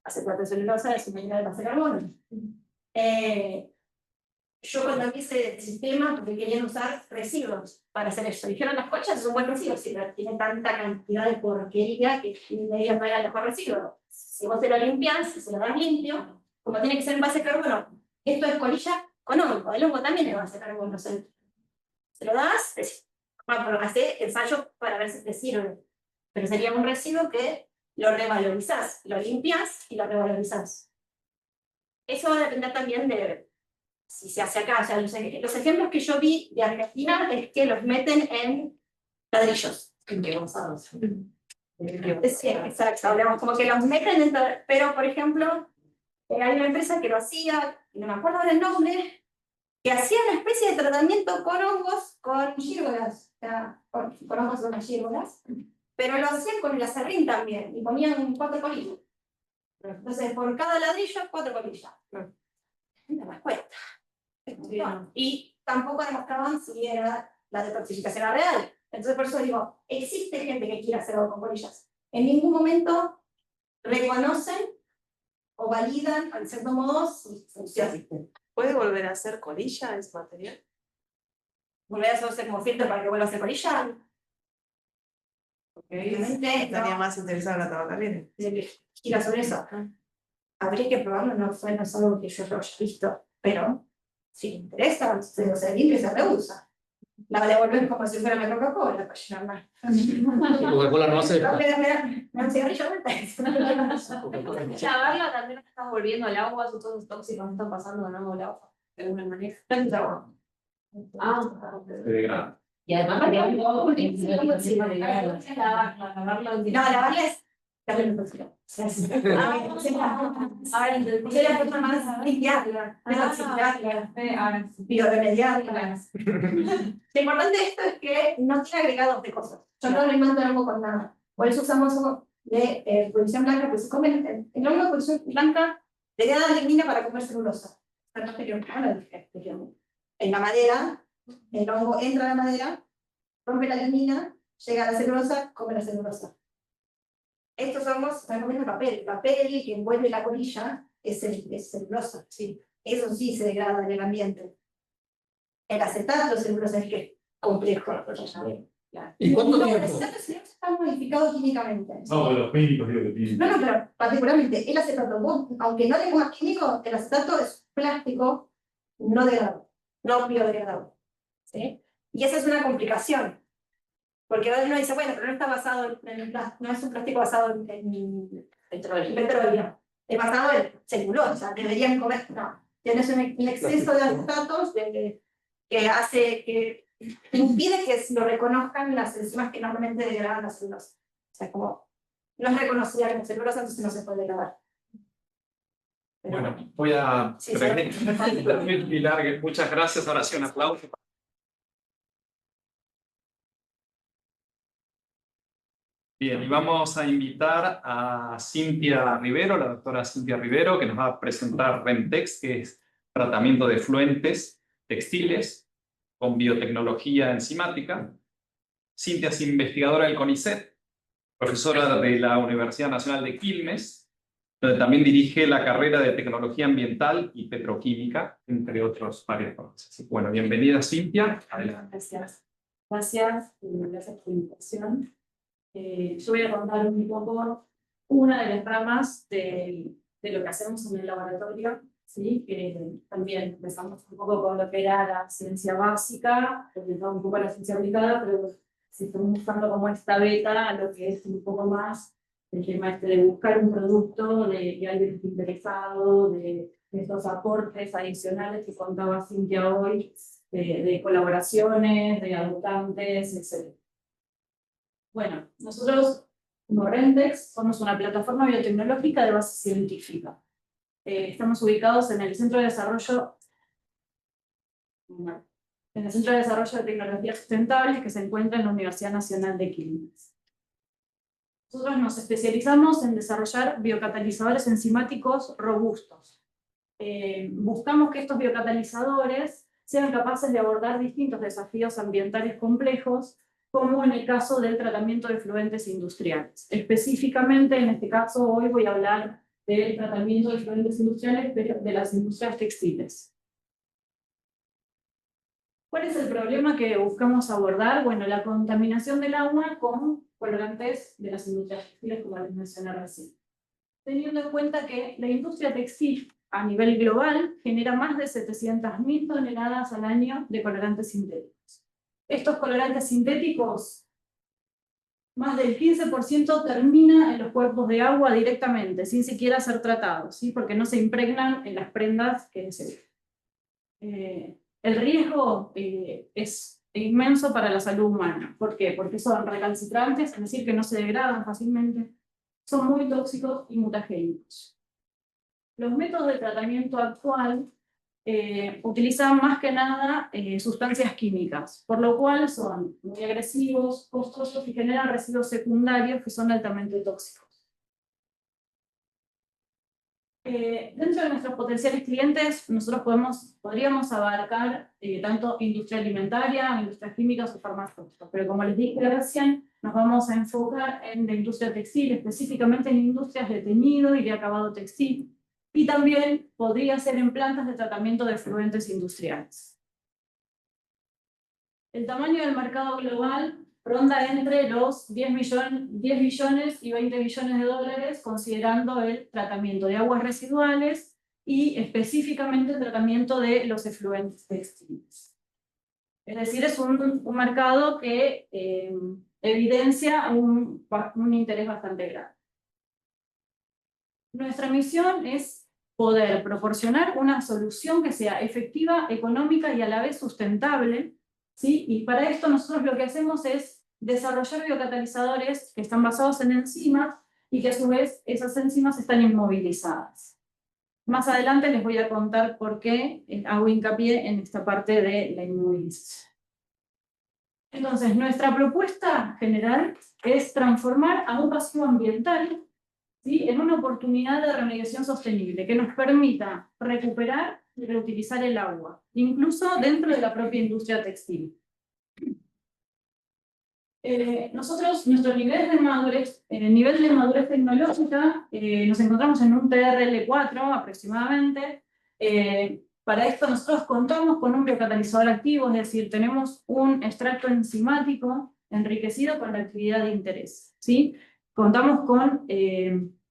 Acetocelulosa es un mineral de base carbono. Yo cuando vi ese sistema, porque querían usar residuos para hacer eso. Dijeron, las colchas es un buen residuo, si tiene tanta cantidad de porquería que medio no era el mejor residuo. Si vos te lo limpias, si se lo das limpio, como tiene que ser en base carbono, esto es colilla con hongo, el hongo también es base carbono. Se lo das, hace ensayo para ver si te sirve. Pero sería un residuo que lo revalorizás, lo limpias y lo revalorizás. Eso va a depender también de si se hace acá. O sea, los ejemplos que yo vi de Argentina es que los meten en ladrillos. Sí, exacto. Hablamos como que los meten dentro, pero por ejemplo, Hay una empresa que lo hacía, no me acuerdo ahora el nombre, que hacía una especie de tratamiento con hongos, con gírgolas, o sea, con hongos con las gírgolas, pero lo hacían con el acerrín también, y ponían 4 colillas. Entonces, por cada ladrillo, 4 colillas. La respuesta. Y tampoco demostraban si era la detoxificación era real. Entonces, por eso digo, existe gente que quiere hacer algo con colillas. En ningún momento reconocen o validan, en cierto modo, si funciona. ¿Puede volver a ser colilla ese material? Volver a hacerse como filtro para que vuelva a ser colilla. Obviamente, Estaría más interesado en la tabacalera. gira sobre eso. Habría que probarlo, no es algo que yo haya visto, pero si le interesa, se limpia y se reusa. La devolver como si fuera la Coca-Cola, para llenar más. Coca-Cola no hace. Me da un cigarrillo antes. Lavarla también está volviendo al agua, todos los tóxicos están pasando de nuevo al agua, de alguna manera. degrada. Y además lavarla es. Ahora entendí la forma más limpiarla, bioremediarla. Lo importante de esto es que no tiene agregados de cosas. Yo no le mando el hongo con nada. Por eso usamos hongo de pudrición blanca, pues se come el hongo de pudrición blanca degrada la lignina para comer celulosa. En la madera, el hongo entra a la madera, rompe la lignina, llega a la celulosa, come la celulosa. Estos hongos están comiendo el papel que envuelve la colilla es celulosa, sí. Eso sí se degrada en el ambiente. El acetato de celulosa es que es complejo. ¿Y cuánto No, el tiempo? acetato de celulosa está modificado químicamente. No, de los médicos digo que tienen. No, pero particularmente el acetato, vos, aunque no le pongas químico, el acetato es plástico no degradado, no biodegradado. ¿Sí? Y esa es una complicación. Porque uno dice, bueno, pero no está basado en no es un plástico basado en petróleo. Es basado en celulosa, deberían comer. No, tienes un exceso de acetatos que hace que impide que lo reconozcan las enzimas que normalmente degradan la celulosa. O sea, como no es reconocida como celulosa, entonces no se puede degradar. Bueno, voy a Sí, Pilar, muchas gracias. Ahora sí, un aplauso. Bien, y vamos a invitar a Cintia Rivero, la doctora Cintia Rivero, que nos va a presentar Remtex, que es tratamiento de efluentes textiles con biotecnología enzimática. Cintia es investigadora del CONICET, profesora de la Universidad Nacional de Quilmes, donde también dirige la carrera de Tecnología Ambiental y Petroquímica, entre otros varias cosas. Así que, bueno, bienvenida Cintia. Adelante. Gracias. Gracias por la invitación. Yo voy a contar un poco una de las ramas de lo que hacemos en el laboratorio, ¿sí? Que también empezamos un poco con lo que era la ciencia básica, empezamos un poco la ciencia aplicada, pero si estamos buscando como esta beta a lo que es un poco más el tema de buscar un producto, de alguien interesado, de estos aportes adicionales que contaba Cintia hoy, de colaboraciones, de adoptantes, etc. Bueno, nosotros como Remtex somos una plataforma biotecnológica de base científica. Estamos ubicados en el Centro de Desarrollo de Tecnologías Sustentables que se encuentra en la Universidad Nacional de Quilmes. Nosotros nos especializamos en desarrollar biocatalizadores enzimáticos robustos. Buscamos que estos biocatalizadores sean capaces de abordar distintos desafíos ambientales complejos, como en el caso del tratamiento de efluentes industriales. Específicamente, en este caso, hoy voy a hablar del tratamiento de efluentes industriales de las industrias textiles. ¿Cuál es el problema que buscamos abordar? Bueno, la contaminación del agua con colorantes de las industrias textiles, como les mencioné recién. Teniendo en cuenta que la industria textil a nivel global genera más de 700.000 toneladas al año de colorantes sintéticos. Estos colorantes sintéticos, más del 15% termina en los cuerpos de agua directamente, sin siquiera ser tratados, ¿sí? Porque no se impregnan en las prendas que se usan. El riesgo es inmenso para la salud humana. ¿Por qué? Porque son recalcitrantes, es decir, que no se degradan fácilmente, son muy tóxicos y mutagénicos. los métodos de tratamiento actual utilizan más que nada sustancias químicas, por lo cual son muy agresivos, costosos y generan residuos secundarios que son altamente tóxicos. Dentro de nuestros potenciales clientes, nosotros podríamos abarcar tanto industria alimentaria, industrias químicas o farmacéuticas, pero como les dije recién, nos vamos a enfocar en la industria textil, específicamente en industrias de teñido y de acabado textil, y también podría ser en plantas de tratamiento de efluentes industriales. El tamaño del mercado global ronda entre los 10 billones y 20 billones de dólares, considerando el tratamiento de aguas residuales y específicamente el tratamiento de los efluentes textiles. Es decir, es un mercado que evidencia un interés bastante grande. Nuestra misión es poder proporcionar una solución que sea efectiva, económica y a la vez sustentable, ¿sí? Y para esto nosotros lo que hacemos es desarrollar biocatalizadores que están basados en enzimas y que a su vez esas enzimas están inmovilizadas. Más adelante les voy a contar por qué hago hincapié en esta parte de la inmovilización. Entonces, nuestra propuesta general es transformar a un pasivo ambiental, ¿sí?, en una oportunidad de remediación sostenible que nos permita recuperar y reutilizar el agua, incluso dentro de la propia industria textil. Nuestro nivel de madurez, en el nivel de madurez tecnológica, nos encontramos en un TRL4 aproximadamente. Para esto nosotros contamos con un biocatalizador activo, es decir, tenemos un extracto enzimático enriquecido con la actividad de interés, ¿sí? Contamos con,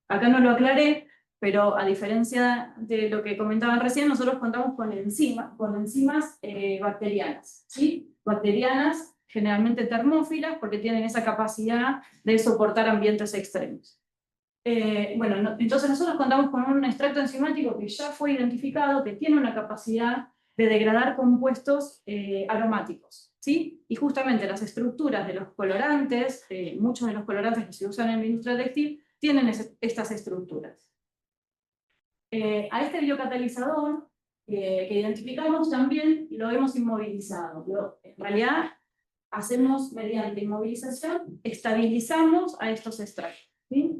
acá no lo aclaré, pero a diferencia de lo que comentaban recién, nosotros contamos con enzimas bacterianas, ¿sí? Bacterianas, generalmente termófilas, porque tienen esa capacidad de soportar ambientes extremos. Entonces nosotros contamos con un extracto enzimático que ya fue identificado, que tiene una capacidad de degradar compuestos aromáticos, ¿sí? Y justamente las estructuras de los colorantes, muchos de los colorantes que se usan en la industria textil, tienen estas estructuras. A este biocatalizador que identificamos también lo hemos inmovilizado. En realidad, hacemos mediante inmovilización, estabilizamos a estos extractos, ¿sí?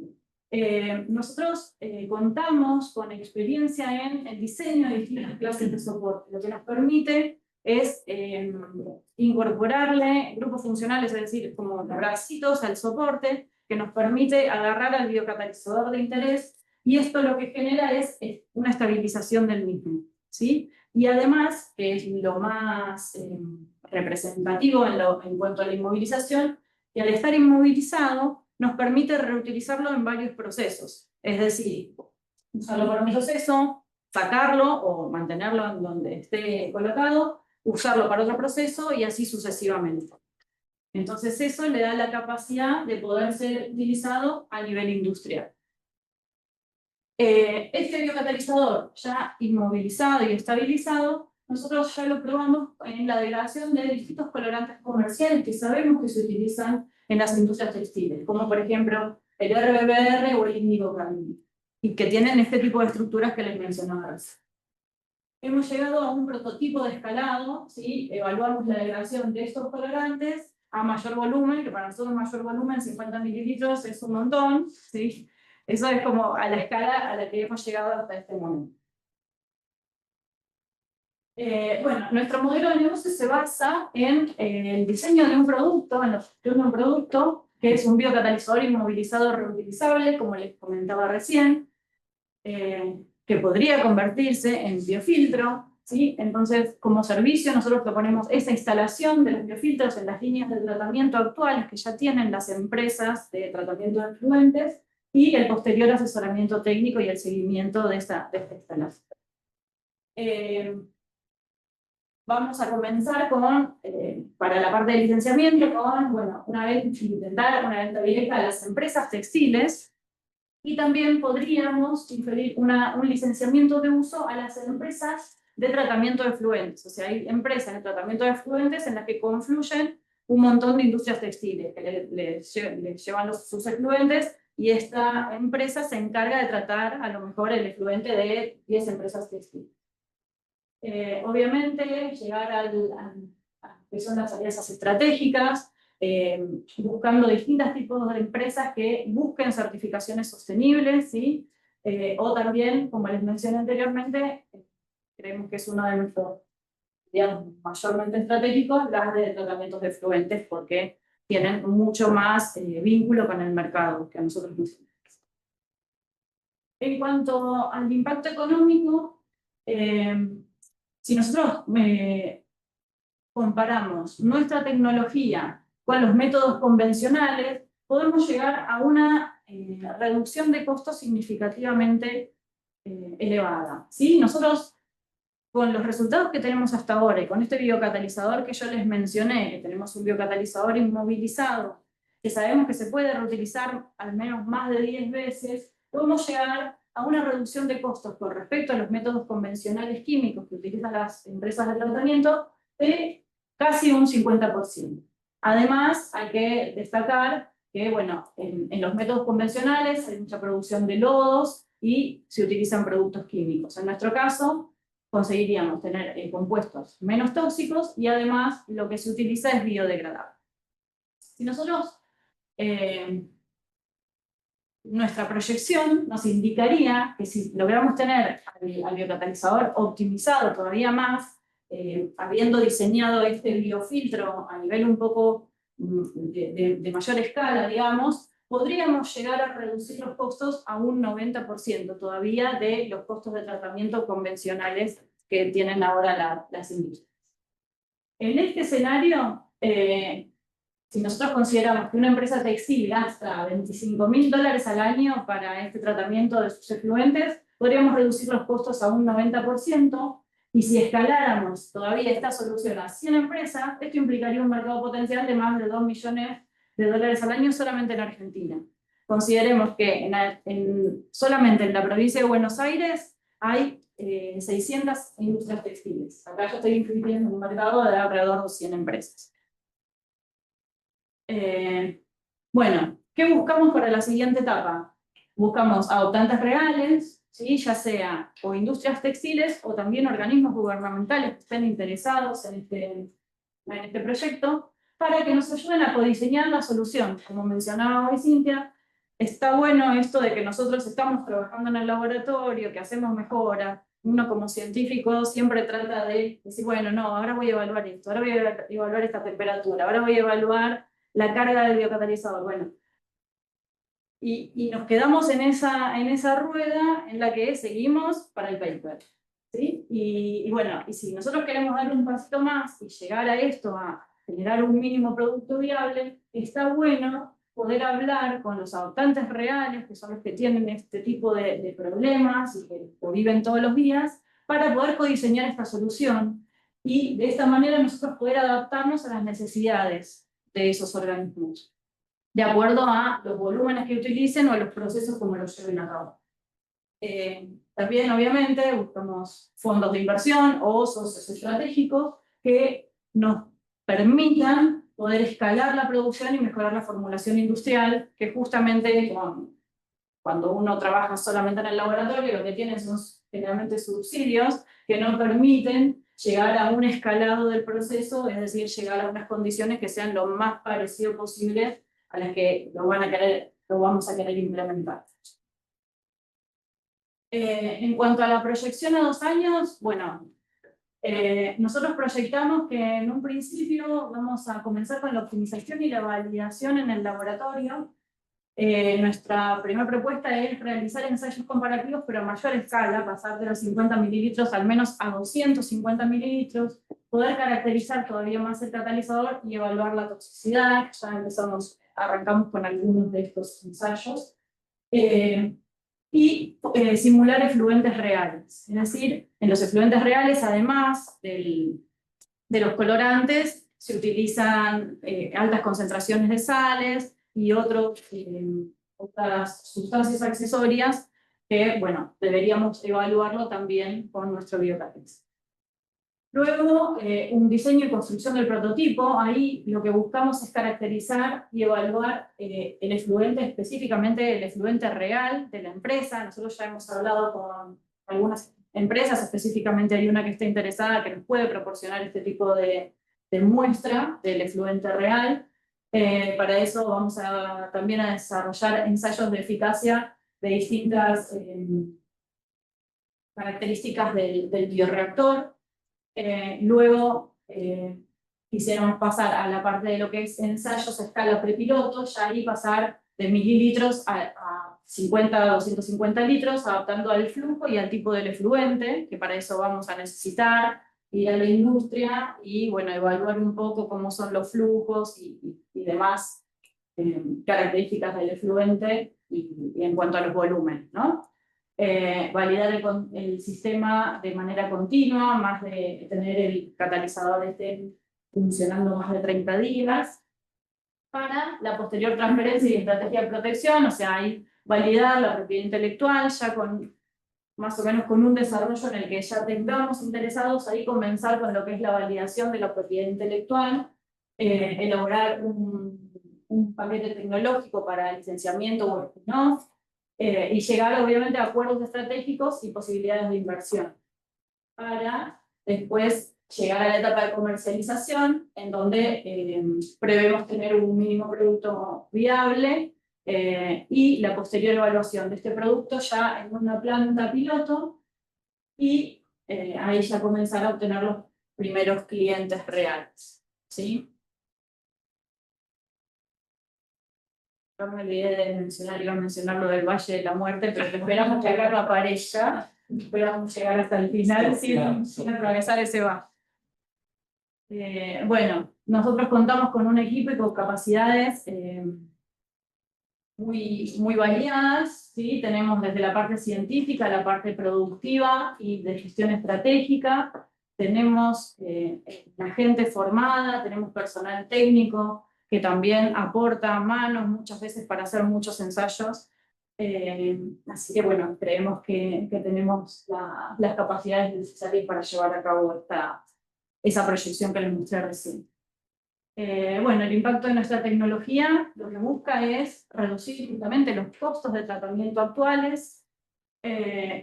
Nosotros contamos con experiencia en el diseño de distintas clases de soporte, lo que nos permite es incorporarle grupos funcionales, es decir, como bracitos al soporte, que nos permite agarrar al biocatalizador de interés, y esto lo que genera es una estabilización del mismo, ¿sí? Y además, que es lo más representativo en cuanto a la inmovilización, que al estar inmovilizado nos permite reutilizarlo en varios procesos. Es decir, usarlo para un proceso, sacarlo o mantenerlo en donde esté colocado, usarlo para otro proceso y así sucesivamente. Entonces eso le da la capacidad de poder ser utilizado a nivel industrial. Este biocatalizador ya inmovilizado y estabilizado, nosotros ya lo probamos en la degradación de distintos colorantes comerciales que sabemos que se utilizan en las industrias textiles, como por ejemplo el RBBR o el índigo cadmio, y que tienen este tipo de estructuras que les mencionaba recién. Hemos llegado a un prototipo de escalado, ¿sí? Evaluamos la degradación de estos colorantes a mayor volumen, que para nosotros mayor volumen, 50 mililitros, es un montón, ¿sí? Eso es como a la escala a la que hemos llegado hasta este momento. Nuestro modelo de negocio se basa en el diseño de un producto, en la gestión de un producto, que es un biocatalizador inmovilizado reutilizable, como les comentaba recién, que podría convertirse en biofiltro, ¿sí? Entonces, como servicio, nosotros proponemos esa instalación de los biofiltros en las líneas de tratamiento actuales que ya tienen las empresas de tratamiento de efluentes, y el posterior asesoramiento técnico y el seguimiento de esta instalación. Vamos a comenzar con, para la parte de licenciamiento, con, intentar una venta directa a las empresas textiles, y también podríamos inferir un licenciamiento de uso a las empresas de tratamiento de efluentes. O sea, hay empresas de tratamiento de efluentes en las que confluyen un montón de industrias textiles, que les llevan sus efluentes y esta empresa se encarga de tratar a lo mejor el efluente de 10 empresas textiles. Obviamente, llegar a que son las alianzas estratégicas, buscando distintos tipos de empresas que busquen certificaciones sostenibles, ¿sí? O también, como les mencioné anteriormente, creemos que es uno de nuestros, digamos, mayormente estratégicos, las de tratamientos de efluentes, porque tienen mucho más vínculo con el mercado que a nosotros nos interesa. En cuanto al impacto económico, si nosotros comparamos nuestra tecnología con los métodos convencionales, podemos llegar a una reducción de costos significativamente elevada, ¿sí? Nosotros, con los resultados que tenemos hasta ahora y con este biocatalizador que yo les mencioné, que tenemos un biocatalizador inmovilizado, que sabemos que se puede reutilizar al menos más de 10 veces, podemos llegar a una reducción de costos con respecto a los métodos convencionales químicos que utilizan las empresas de tratamiento de casi un 50%. Además, hay que destacar que, bueno, en los métodos convencionales hay mucha producción de lodos y se utilizan productos químicos. En nuestro caso, conseguiríamos tener compuestos menos tóxicos y además lo que se utiliza es biodegradable. Si nosotros, nuestra proyección nos indicaría que si logramos tener al biocatalizador optimizado todavía más, habiendo diseñado este biofiltro a nivel un poco de mayor escala, digamos, podríamos llegar a reducir los costos a un 90% todavía de los costos de tratamiento convencionales que tienen ahora las industrias. En este escenario, si nosotros consideramos que una empresa textil gasta $25.000 al año para este tratamiento de sus efluentes, podríamos reducir los costos a un 90%, y si escaláramos todavía esta solución a 100 empresas, esto implicaría un mercado potencial de más de $2 millones al año solamente en Argentina. Consideremos que solamente en la provincia de Buenos Aires hay 600 industrias textiles. Acá yo estoy incluyendo un mercado de alrededor de 100 empresas. Bueno, ¿qué buscamos para la siguiente etapa? Buscamos adoptantes reales, ¿sí? Ya sea o industrias textiles o también organismos gubernamentales que estén interesados en este proyecto, para que nos ayuden a codiseñar la solución. Como mencionaba hoy Cintia, está bueno esto de que nosotros estamos trabajando en el laboratorio, que hacemos mejoras. Uno como científico siempre trata de decir, bueno, no, ahora voy a evaluar esto, ahora voy a evaluar esta temperatura, ahora voy a evaluar la carga del biocatalizador. Bueno, y nos quedamos en esa rueda en la que seguimos para el paper, ¿sí? Y bueno, y si nosotros queremos dar un pasito más y llegar a esto, a generar un mínimo producto viable, está bueno poder hablar con los adoptantes reales, que son los que tienen este tipo de problemas y que lo viven todos los días, para poder codiseñar esta solución y de esta manera nosotros poder adaptarnos a las necesidades de esos organismos, de acuerdo a los volúmenes que utilicen o a los procesos como los lleven a cabo. También, obviamente, buscamos fondos de inversión o socios estratégicos que nos permitan poder escalar la producción y mejorar la formulación industrial, que justamente cuando uno trabaja solamente en el laboratorio, lo que tiene son generalmente subsidios que no permiten llegar a un escalado del proceso, es decir, llegar a unas condiciones que sean lo más parecido posible a las que lo vamos a querer implementar. En cuanto a la proyección a 2 años, bueno, nosotros proyectamos que en un principio vamos a comenzar con la optimización y la validación en el laboratorio. Nuestra primera propuesta es realizar ensayos comparativos, pero a mayor escala, pasar de los 50 mililitros al menos a 250 mililitros, poder caracterizar todavía más el catalizador y evaluar la toxicidad. Ya arrancamos con algunos de estos ensayos. Y simular efluentes reales. Es decir, en los efluentes reales, además de los colorantes, se utilizan altas concentraciones de sales y otras sustancias accesorias que, bueno, deberíamos evaluarlo también con nuestro biocatalizador. Luego, un diseño y construcción del prototipo. Ahí lo que buscamos es caracterizar y evaluar el efluente, específicamente el efluente real de la empresa. Nosotros ya hemos hablado con algunas empresas, específicamente hay una que está interesada que nos puede proporcionar este tipo de muestra del efluente real. Para eso vamos también a desarrollar ensayos de eficacia de distintas características del bioreactor. Luego quisiéramos pasar a la parte de lo que es ensayos a escala prepiloto, ya ahí pasar de mililitros a 50 a 250 litros, adaptando al flujo y al tipo del efluente, que para eso vamos a necesitar ir a la industria y bueno, evaluar un poco cómo son los flujos y demás características del efluente y en cuanto a los volúmenes, ¿no? Validar el sistema de manera continua, más de tener el catalizador funcionando más de 30 días, para la posterior transferencia y estrategia de protección, o sea, ahí validar la propiedad intelectual, ya con más o menos con un desarrollo en el que ya tengamos interesados, ahí comenzar con lo que es la validación de la propiedad intelectual, elaborar un paquete tecnológico para licenciamiento o spin-off, y llegar obviamente a acuerdos estratégicos y posibilidades de inversión, para después llegar a la etapa de comercialización, en donde prevemos tener un mínimo producto viable, y la posterior evaluación de este producto ya en una planta piloto, y ahí ya comenzar a obtener los primeros clientes reales, ¿sí? No me olvidé de mencionar, iba a mencionar lo del Valle de la Muerte, pero esperamos que acá no aparezca, esperamos llegar hasta el final sin atravesar ese valle. Bueno, nosotros contamos con un equipo y con capacidades muy variadas, ¿sí? Tenemos desde la parte científica, la parte productiva y de gestión estratégica, tenemos la gente formada, tenemos personal técnico que también aporta manos muchas veces para hacer muchos ensayos, así que bueno, creemos que tenemos las capacidades necesarias para llevar a cabo esa proyección que les mostré recién. Bueno, el impacto de nuestra tecnología lo que busca es reducir justamente los costos de tratamiento actuales,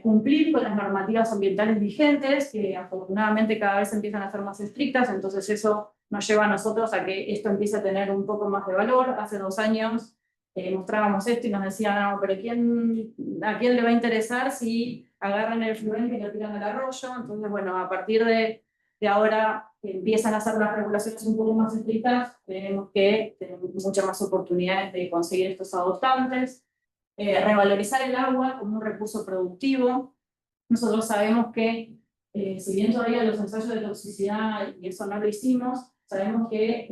cumplir con las normativas ambientales vigentes, que afortunadamente cada vez empiezan a ser más estrictas, entonces eso nos lleva a nosotros a que esto empiece a tener un poco más de valor. Hace 2 años mostrábamos esto y nos decían, no, pero ¿a quién le va a interesar si agarran el efluente y lo tiran al arroyo? Entonces, bueno, a partir de ahora que empiezan a hacer las regulaciones un poco más estrictas, tenemos que tener muchas más oportunidades de conseguir estos adoptantes. Revalorizar el agua como un recurso productivo. Nosotros sabemos que, si bien todavía los ensayos de toxicidad y eso no lo hicimos, sabemos que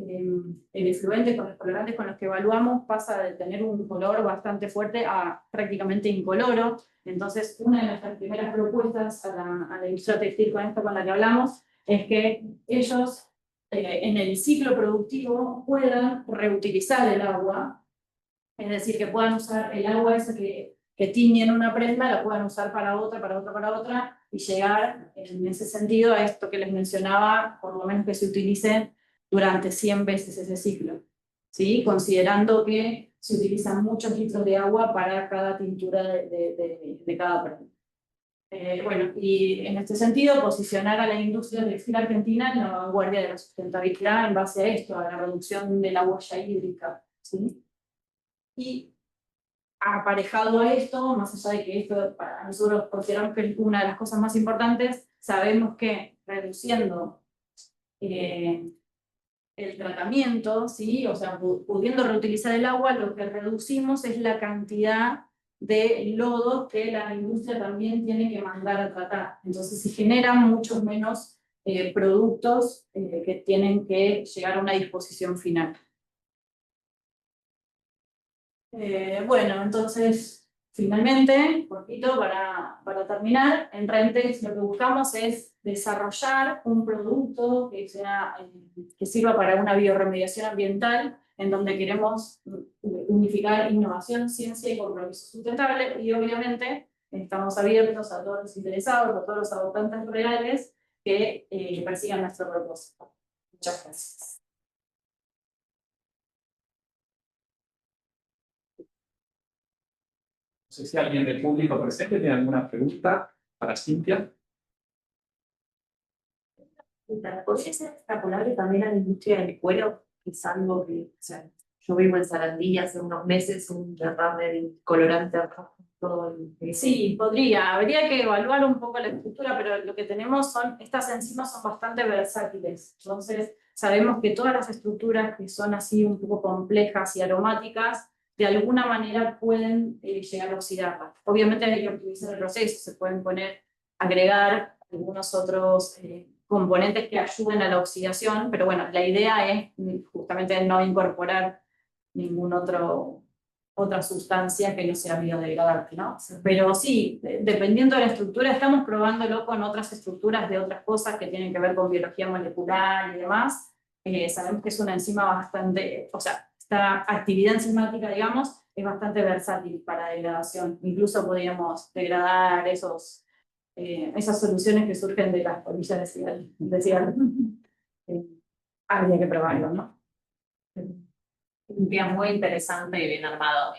el efluente con los colorantes con los que evaluamos pasa de tener un color bastante fuerte a prácticamente incoloro. Entonces, una de nuestras primeras propuestas a la industria textil con la que hablamos es que ellos en el ciclo productivo puedan reutilizar el agua, es decir, que puedan usar el agua esa que tiñe en una prenda, la puedan usar para otra, y llegar en ese sentido a esto que les mencionaba, por lo menos que se utilice durante 100 veces ese ciclo, ¿sí? Considerando que se utilizan muchos litros de agua para cada tintura de cada prenda. Bueno, y en este sentido, posicionar a la industria textil argentina en la vanguardia de la sustentabilidad en base a esto, a la reducción de la huella hídrica, ¿sí? Y aparejado a esto, más allá de que esto para nosotros consideramos que es una de las cosas más importantes, sabemos que reduciendo el tratamiento, ¿sí? O sea, pudiendo reutilizar el agua, lo que reducimos es la cantidad de lodo que la industria también tiene que mandar a tratar. Entonces se generan muchos menos productos que tienen que llegar a una disposición final. Bueno, entonces, finalmente, poquito para terminar, en Rentex lo que buscamos es desarrollar un producto que sirva para una bioremediación ambiental, en donde queremos unificar innovación, ciencia y compromiso sustentable, y obviamente estamos abiertos a todos los interesados, a todos los adoptantes reales que persigan nuestro propósito. Muchas gracias. No sé si alguien del público presente tiene alguna pregunta para Cintia. ¿Podría ser extrapolable también a la industria del cuero? Que es algo que, o sea, yo vivo en Sarandí hace unos meses, un derrame de colorante rojo, todo el... Sí, podría. Habría que evaluar un poco la estructura, pero lo que tenemos estas enzimas son bastante versátiles. Entonces, sabemos que todas las estructuras que son así un poco complejas y aromáticas, de alguna manera pueden llegar a oxidarlas. Obviamente hay que optimizar el proceso, se pueden agregar algunos otros componentes que ayuden a la oxidación, pero bueno, la idea es justamente no incorporar ningún otra sustancia que no sea biodegradable, ¿no? Pero sí, dependiendo de la estructura, estamos probándolo con otras estructuras de otras cosas que tienen que ver con biología molecular y demás. Sabemos que es una enzima bastante, o sea, esta actividad enzimática, digamos, es bastante versátil para degradación. Incluso podríamos degradar esas soluciones que surgen de las polillas de cigarro. Habría que probarlo, ¿no? Un día muy interesante y bien armado.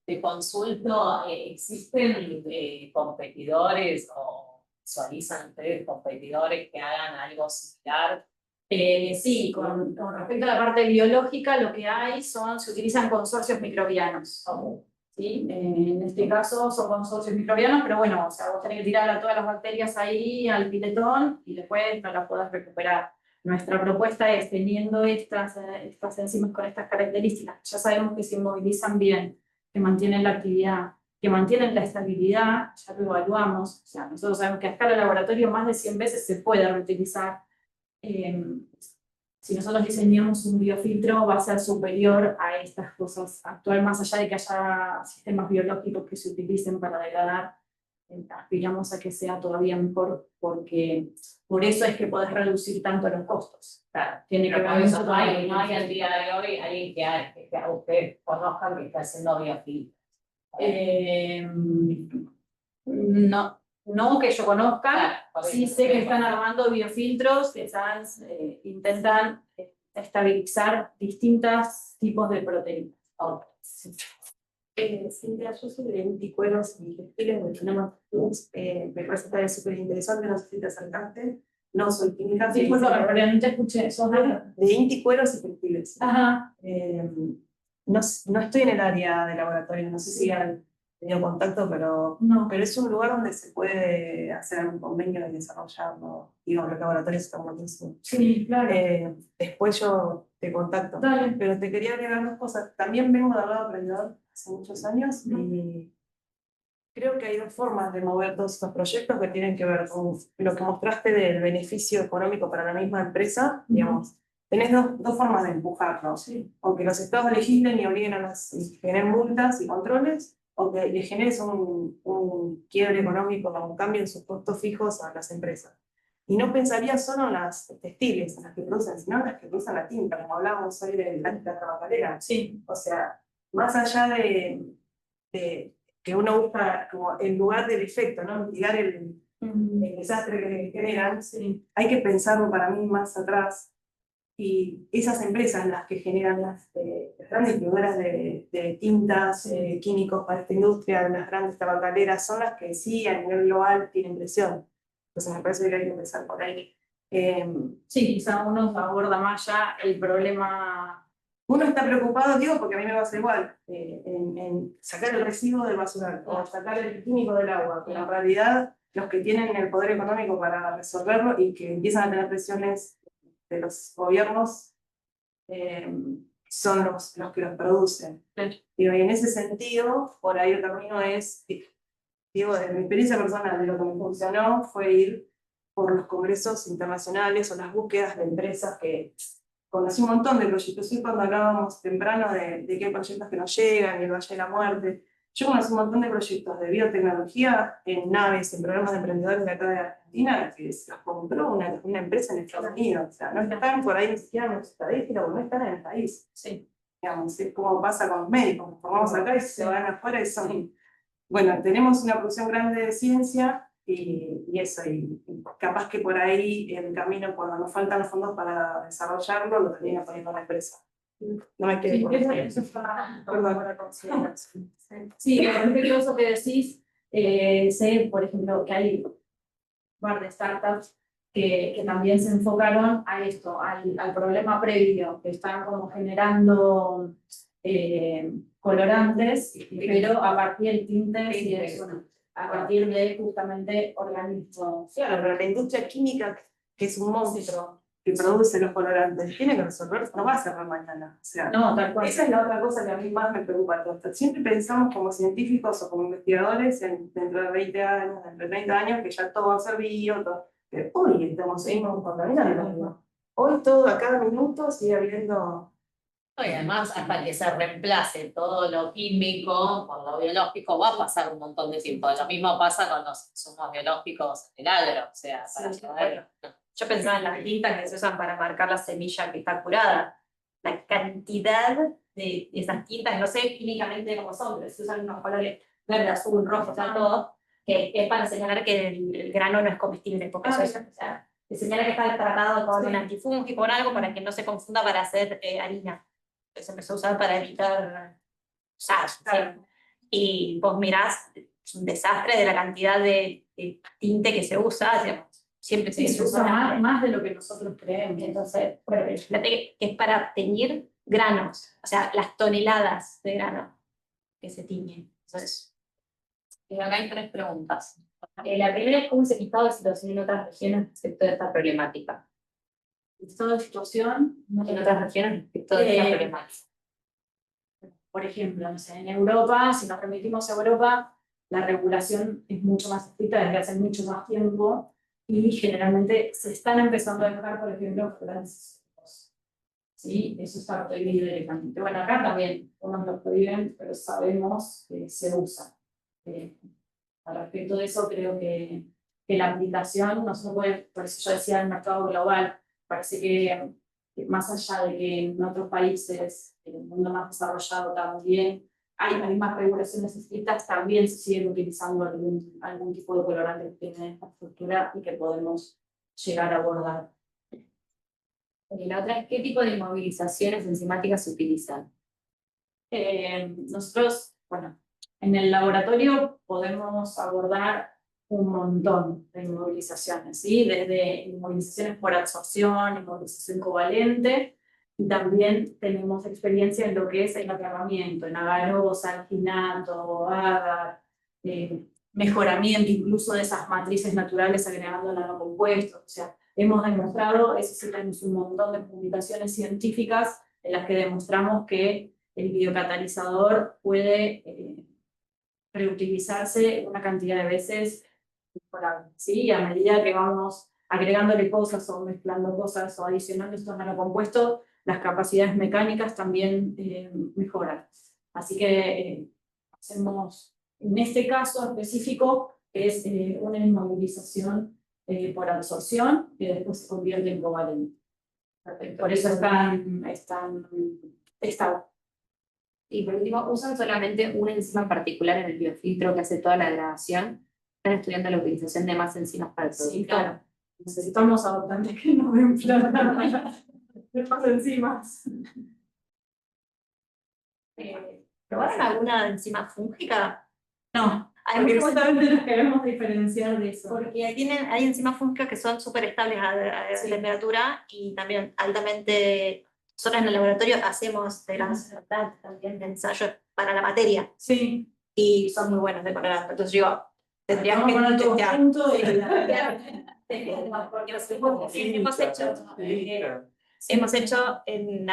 Te consulto, ¿existen competidores o visualizan ustedes competidores que hagan algo similar? Sí, con respecto a la parte biológica, lo que hay se utilizan consorcios microbianos. ¿Sí? En este caso son consorcios microbianos, pero bueno, o sea, vos tenés que tirar a todas las bacterias ahí al piletón y después no las podés recuperar. Nuestra propuesta es, teniendo estas enzimas con estas características, ya sabemos que se inmovilizan bien, que mantienen la actividad, que mantienen la estabilidad, ya lo evaluamos, o sea, nosotros sabemos que a escala de laboratorio más de 100 veces se puede reutilizar. Si nosotros diseñamos un biofiltro, va a ser superior a estas cosas actuales, más allá de que haya sistemas biológicos que se utilicen para degradar, aspiramos a que sea todavía mejor, porque por eso es que podés reducir tanto los costos. Claro, Tiene que pero ver por eso mucho no con hay el al día de hoy alguien que ustedes conozcan que está haciendo biofiltros. No que yo conozca, Claro, sí sé que están armando biofiltros que intentan estabilizar distintos tipos de proteínas. Cintia, yo soy de anticueros y textiles de Genoma Plus. Me parece que es súper interesante, no sé si te acercaste. No soy química. Disculpa, pero no te escuché. ¿Sos de anticueros y textiles. Ajá. No estoy en el área de laboratorio, no sé si han tenido contacto, pero es un lugar donde se puede hacer un convenio y desarrollarlo. Digo, los laboratorios están buenísimos. Sí, claro. Después yo te contacto. Dale. Pero te quería agregar dos cosas. También vengo del lado aprendedor hace muchos años y creo que hay dos formas de mover todos estos proyectos que tienen que ver con lo que mostraste del beneficio económico para la misma empresa, digamos. Tenés dos formas de empujarlo, ¿sí? O que los estados legislen y obliguen y generen multas y controles, o que le generes un quiebre económico, un cambio en sus costos fijos a las empresas. Y no pensaría solo en las textiles, en las que producen, sino en las que producen la tinta, como hablábamos hoy de la tabacalera. Sí. O sea, más allá de que uno busca como en lugar del efecto, ¿no? Mitigar el desastre que generan, hay que pensarlo para mí más atrás. Y esas empresas, las que generan las grandes distribuidoras de tintas, químicos para esta industria, las grandes tabacaleras, son las que sí a nivel global tienen presión. Entonces me parece que hay que empezar por ahí. Sí, quizá uno aborda más ya el problema. Uno está preocupado, digo, porque a mí me pasa igual, en sacar el residuo del basural o sacar el químico del agua, pero en realidad los que tienen el poder económico para resolverlo y que empiezan a tener presiones de los gobiernos son los que los producen. Digo, y en ese sentido, por ahí el camino es, digo, de mi experiencia personal, de lo que me funcionó fue ir por los congresos internacionales o las búsquedas de empresas que conocí un montón de proyectos. Y cuando hablábamos temprano de que hay proyectos que nos llegan, el Valle de la Muerte, yo conocí un montón de proyectos de biotecnología en naves, en programas de emprendedores de acá de Argentina, que los compró una empresa en Estados Unidos. O sea, no están por ahí ni siquiera en nuestra estadística, porque no están en el país. Sí. Digamos, es como pasa con los médicos, nos formamos acá y se van afuera y son... Bueno, tenemos una producción grande de ciencia y eso, y capaz que por ahí el camino, cuando nos faltan los fondos para desarrollarlo, lo termina poniendo la empresa. No me quedé con Eso es para consideración. Sí, me parece que eso que decís, sé, por ejemplo, que hay un par de startups que también se enfocaron a esto, al problema previo, que están como generando colorantes, pero a partir de tintes y eso, a partir de justamente organismos. Claro, pero la industria química, que es un monstruo que produce los colorantes, tiene que resolver, no va a cerrar mañana. O sea, No, tal cual. esa es la otra cosa que a mí más me preocupa. Siempre pensamos como científicos o como investigadores dentro de 20 años, dentro de 30 años, que ya todo va a ser bio, todo. Pero hoy seguimos contaminando. Hoy todo, a cada minuto, sigue habiendo... Y además, hasta que se reemplace todo lo químico por lo biológico, va a pasar un montón de tiempo. Lo mismo pasa con los insumos biológicos en el agro, o sea, para poder... Yo pensaba en las tintas que se usan para marcar la semilla que está curada. La cantidad de esas tintas, no sé químicamente cómo son, pero se usan unos colores verde, azul, rojo, todo, que es para señalar que el grano no es comestible, porque eso es, o sea, te señala que está tratado con un antifúngico o algo para que no se confunda para hacer harina. Se empezó a usar para evitar SARS. ¿Sí? Y vos mirás, es un desastre de la cantidad de tinte que se usa, digamos. Siempre Sí, se usa más de lo que nosotros creemos. Entonces, bueno, fíjate que es para teñir granos, o sea, las toneladas de grano que se tiñen. Entonces, acá hay 3 preguntas. La primera es cómo se ha estado la situación en otras regiones respecto de esta problemática. Toda situación En otras regiones respecto de esta problemática. por ejemplo, no sé, en Europa, si nos remitimos a Europa, la regulación es mucho más estricta desde hace mucho más tiempo y generalmente se están empezando a dejar, por ejemplo, colorantes. ¿Sí? Eso está prohibido directamente. Bueno, acá también unos lo prohíben, pero sabemos que se usa. Al respecto de eso, creo que la aplicación no se puede, por eso yo decía el mercado global, parece que más allá de que en otros países, en el mundo más desarrollado también, hay las mismas regulaciones estrictas, también se siguen utilizando algún tipo de colorante que tiene esta estructura y que podemos llegar a abordar. Y la otra es qué tipo de inmovilizaciones enzimáticas se utilizan. Nosotros, bueno, en el laboratorio podemos abordar un montón de inmovilizaciones, ¿sí? Desde inmovilizaciones por absorción, inmovilización covalente, y también tenemos experiencia en lo que es el aclaramiento, en agarosa, alginato, agar, mejoramiento incluso de esas matrices naturales agregando nanocompuestos. O sea, hemos demostrado, eso sí tenemos un montón de publicaciones científicas en las que demostramos que el biocatalizador puede reutilizarse una cantidad de veces mejorable, ¿sí? Y a medida que vamos agregándole cosas o mezclando cosas o adicionando estos nanocompuestos, las capacidades mecánicas también mejoran. Así que hacemos, en este caso específico, es una inmovilización por absorción que después se convierte en covalente. Por eso están Y por último, ¿usan solamente una enzima en particular en el biofiltro que hace toda la degradación? ¿Están estudiando la utilización de más enzimas para el producto? Sí, claro. Necesitamos adoptantes que nos den plata de más enzimas. ¿probaron alguna enzima fúngica? No, Hay porque justamente nos queremos diferenciar de eso. Porque hay enzimas fúngicas que son súper estables a temperatura y también altamente. Nosotros en el laboratorio hacemos también de ensayos para la materia. Sí. Y son muy buenos de colorar. Entonces digo, tendrías que poner todo testear. junto y Porque hemos hecho en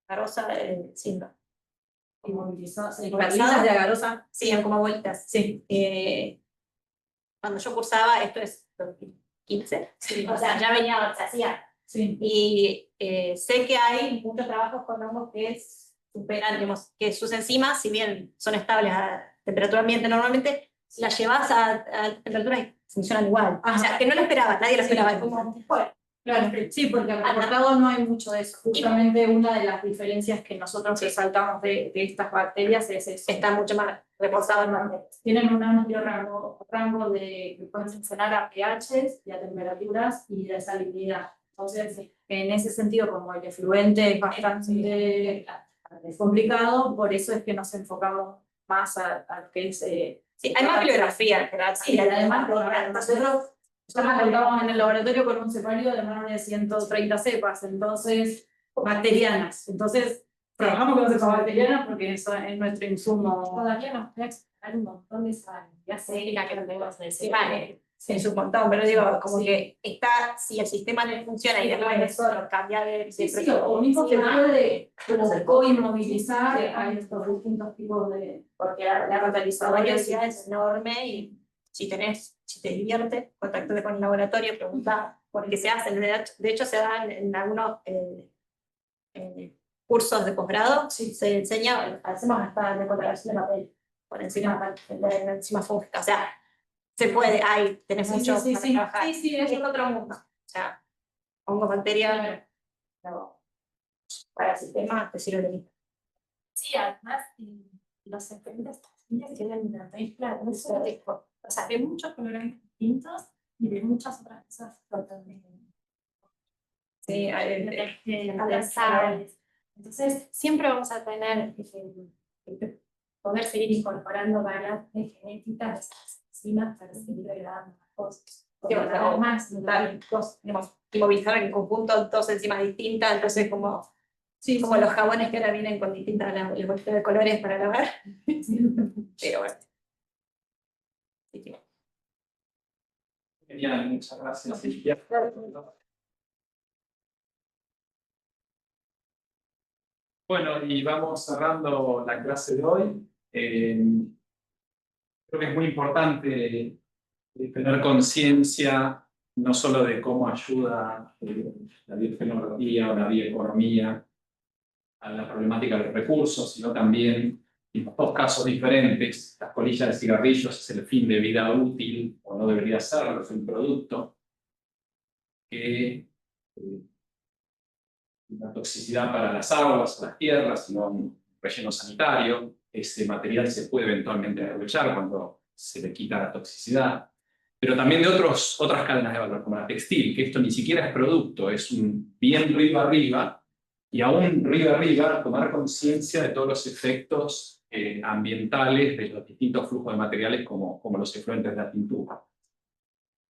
Garosa, Simba. Bolitas de agarosa. Sí, como bolitas. Sí. Cuando yo cursaba, esto es 2015, Sí. o sea, ya venía, se hacía. Sí. Y sé que hay muchos trabajos con hongos que superan, digamos, que sus enzimas, si bien son estables a temperatura ambiente normalmente, las llevas a temperaturas y funcionan igual. Ajá. O sea, que no lo esperaba, nadie lo esperaba. Es como, bueno, Claro, sí, porque en el reportado no hay mucho de eso. Justamente una de las diferencias que nosotros resaltamos de estas bacterias es eso. Está mucho más reportado en materias. Tienen un amplio rango de que pueden funcionar a pHs y a temperaturas y de salinidad. Entonces, en ese sentido, como el efluente es bastante complicado, por eso es que nos enfocamos más a lo que es... Sí, hay más bibliografía en general. Sí, y además, nosotros contamos en el laboratorio con un cepario de más de 130 cepas, entonces, bacterianas. Entonces, trabajamos con cepas bacterianas porque eso es nuestro insumo. Todavía nos puede explicar un montón de salas. Ya sé la que no tenemos en el CEPANE. Sí, es un montón, pero digo, como que está, si el sistema no funciona y después de eso cambia de Sí, o mismo que puede como co-inmovilizar a estos distintos tipos de... porque la rotalizadora es enorme y si te divierte, contactate con el laboratorio, pregunta por qué se hacen. De hecho, se dan en algunos cursos de posgrado, se enseña, hacemos hasta decoloración de papel por encima de la enzima fúngica. O sea, se puede, tenés mucho para trabajar. Sí, Es otro mundo. O sea, pongo bacteria, pero para el sistema te sirve de mí. Sí, además, los efectos tienen una mezcla de mucho tipo. O sea, de muchos colores distintos y de muchas otras cosas totalmente. Sí, Sales. Entonces, siempre vamos a tener poder seguir incorporando variantes genéticas de esas enzimas para seguir agregando más cosas. Digamos, inmovilizar en conjunto dos enzimas distintas, entonces como los jabones que ahora vienen con distintas bolsitas de colores para lavar. Pero bueno. Genial, muchas gracias. Bueno, y vamos cerrando la clase de hoy. Creo que es muy importante tener conciencia no solo de cómo ayuda la biotecnología o la bioeconomía a la problemática de los recursos, sino también en los dos casos diferentes, las colillas de cigarrillos es el fin de vida útil, o no debería serlo, es un producto que una toxicidad para las aguas, las tierras, sino un relleno sanitario. Ese material se puede eventualmente aprovechar cuando se le quita la toxicidad. Pero también de otras cadenas de valor, como la textil, que esto ni siquiera es producto, es un bien río arriba, y aún río arriba, tomar conciencia de todos los efectos ambientales de los distintos flujos de materiales como los efluentes de la pintura.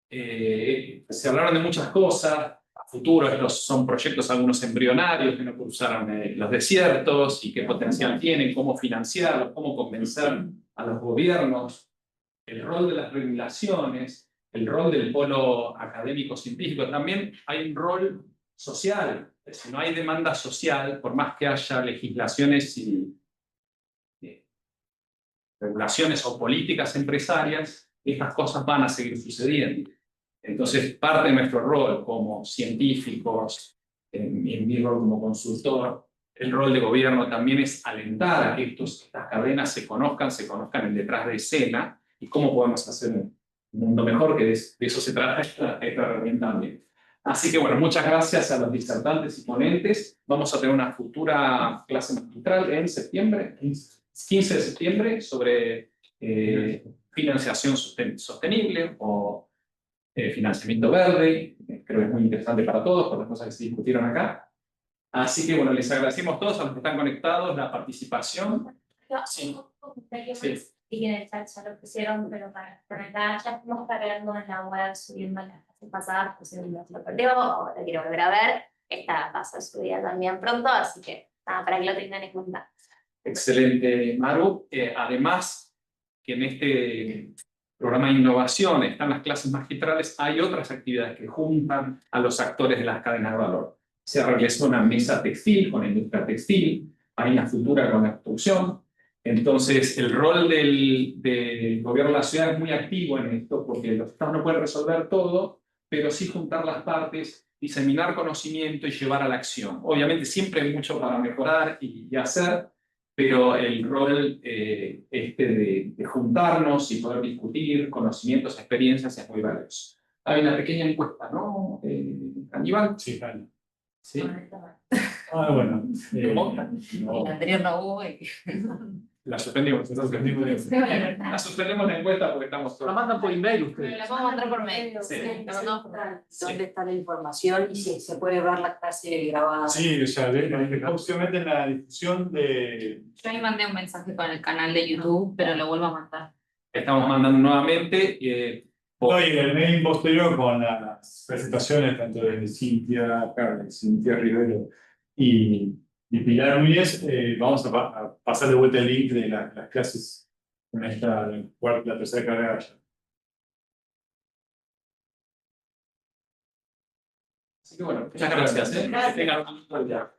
Se hablaron de muchas cosas. A futuro estos son proyectos algunos embrionarios que no cruzaron los desiertos y qué potencial tienen, cómo financiarlos, cómo convencer a los gobiernos, el rol de las regulaciones, el rol del polo académico-científico. También hay un rol social. Si no hay demanda social, por más que haya legislaciones y regulaciones o políticas empresarias, estas cosas van a seguir sucediendo. Entonces, parte de nuestro rol como científicos, en mi rol como consultor, el rol de gobierno también es alentar a que estas cadenas se conozcan el detrás de escena y cómo podemos hacer un mundo mejor, que de eso se trata esta herramienta también. Así que bueno, muchas gracias a los disertantes y ponentes. Vamos a tener una futura clase magistral en septiembre, 15 de septiembre, sobre financiación sostenible o financiamiento verde. Creo que es muy interesante para todos por las cosas que se discutieron acá. Así que bueno, les agradecemos a todos a los que están conectados la participación. Sí. Y que en el chat ya lo pusieron, pero para acá ya estamos cargando en la web, subiendo las clases pasadas, pusieron los videos, ahora quiero volver a ver. Esta va a ser subida también pronto, así que nada, para que lo tengan en cuenta. Excelente, Maru. Además, que en este programa de innovación están las clases magistrales, hay otras actividades que juntan a los actores de las cadenas de valor. Se realizó una mesa textil con la industria textil, hay una futura con la construcción. Entonces, el rol del gobierno de la ciudad es muy activo en esto, porque los estados no pueden resolver todo, pero sí juntar las partes, diseminar conocimiento y llevar a la acción. Obviamente siempre hay mucho para mejorar y hacer, pero el rol de juntarnos y poder discutir conocimientos, experiencias es muy valioso. Hay una pequeña encuesta, ¿no? Aníbal. Sí, vale. Sí. Ah, bueno. ¿Cómo? No, El anterior no hubo y... La suspendimos. no entendimos bien. La suspendemos la encuesta porque estamos La todos. mandan por email Pero ustedes. la puedo mandar por mail. Sí. La mandamos por mail. ¿Dónde está la información y si se puede ver la clase grabada? Sí, o sea, posiblemente en la difusión de. Yo ahí mandé un mensaje con el canal de YouTube, pero lo vuelvo a mandar. Estamos mandando nuevamente. No, y el mail posterior con las presentaciones tanto de Cintia, Carmen, Cintia Rivero y Pilar Núñez, vamos a pasar de vuelta el link de las clases con la tercera carrera ya. Así que bueno, muchas gracias. Que tengan un buen día.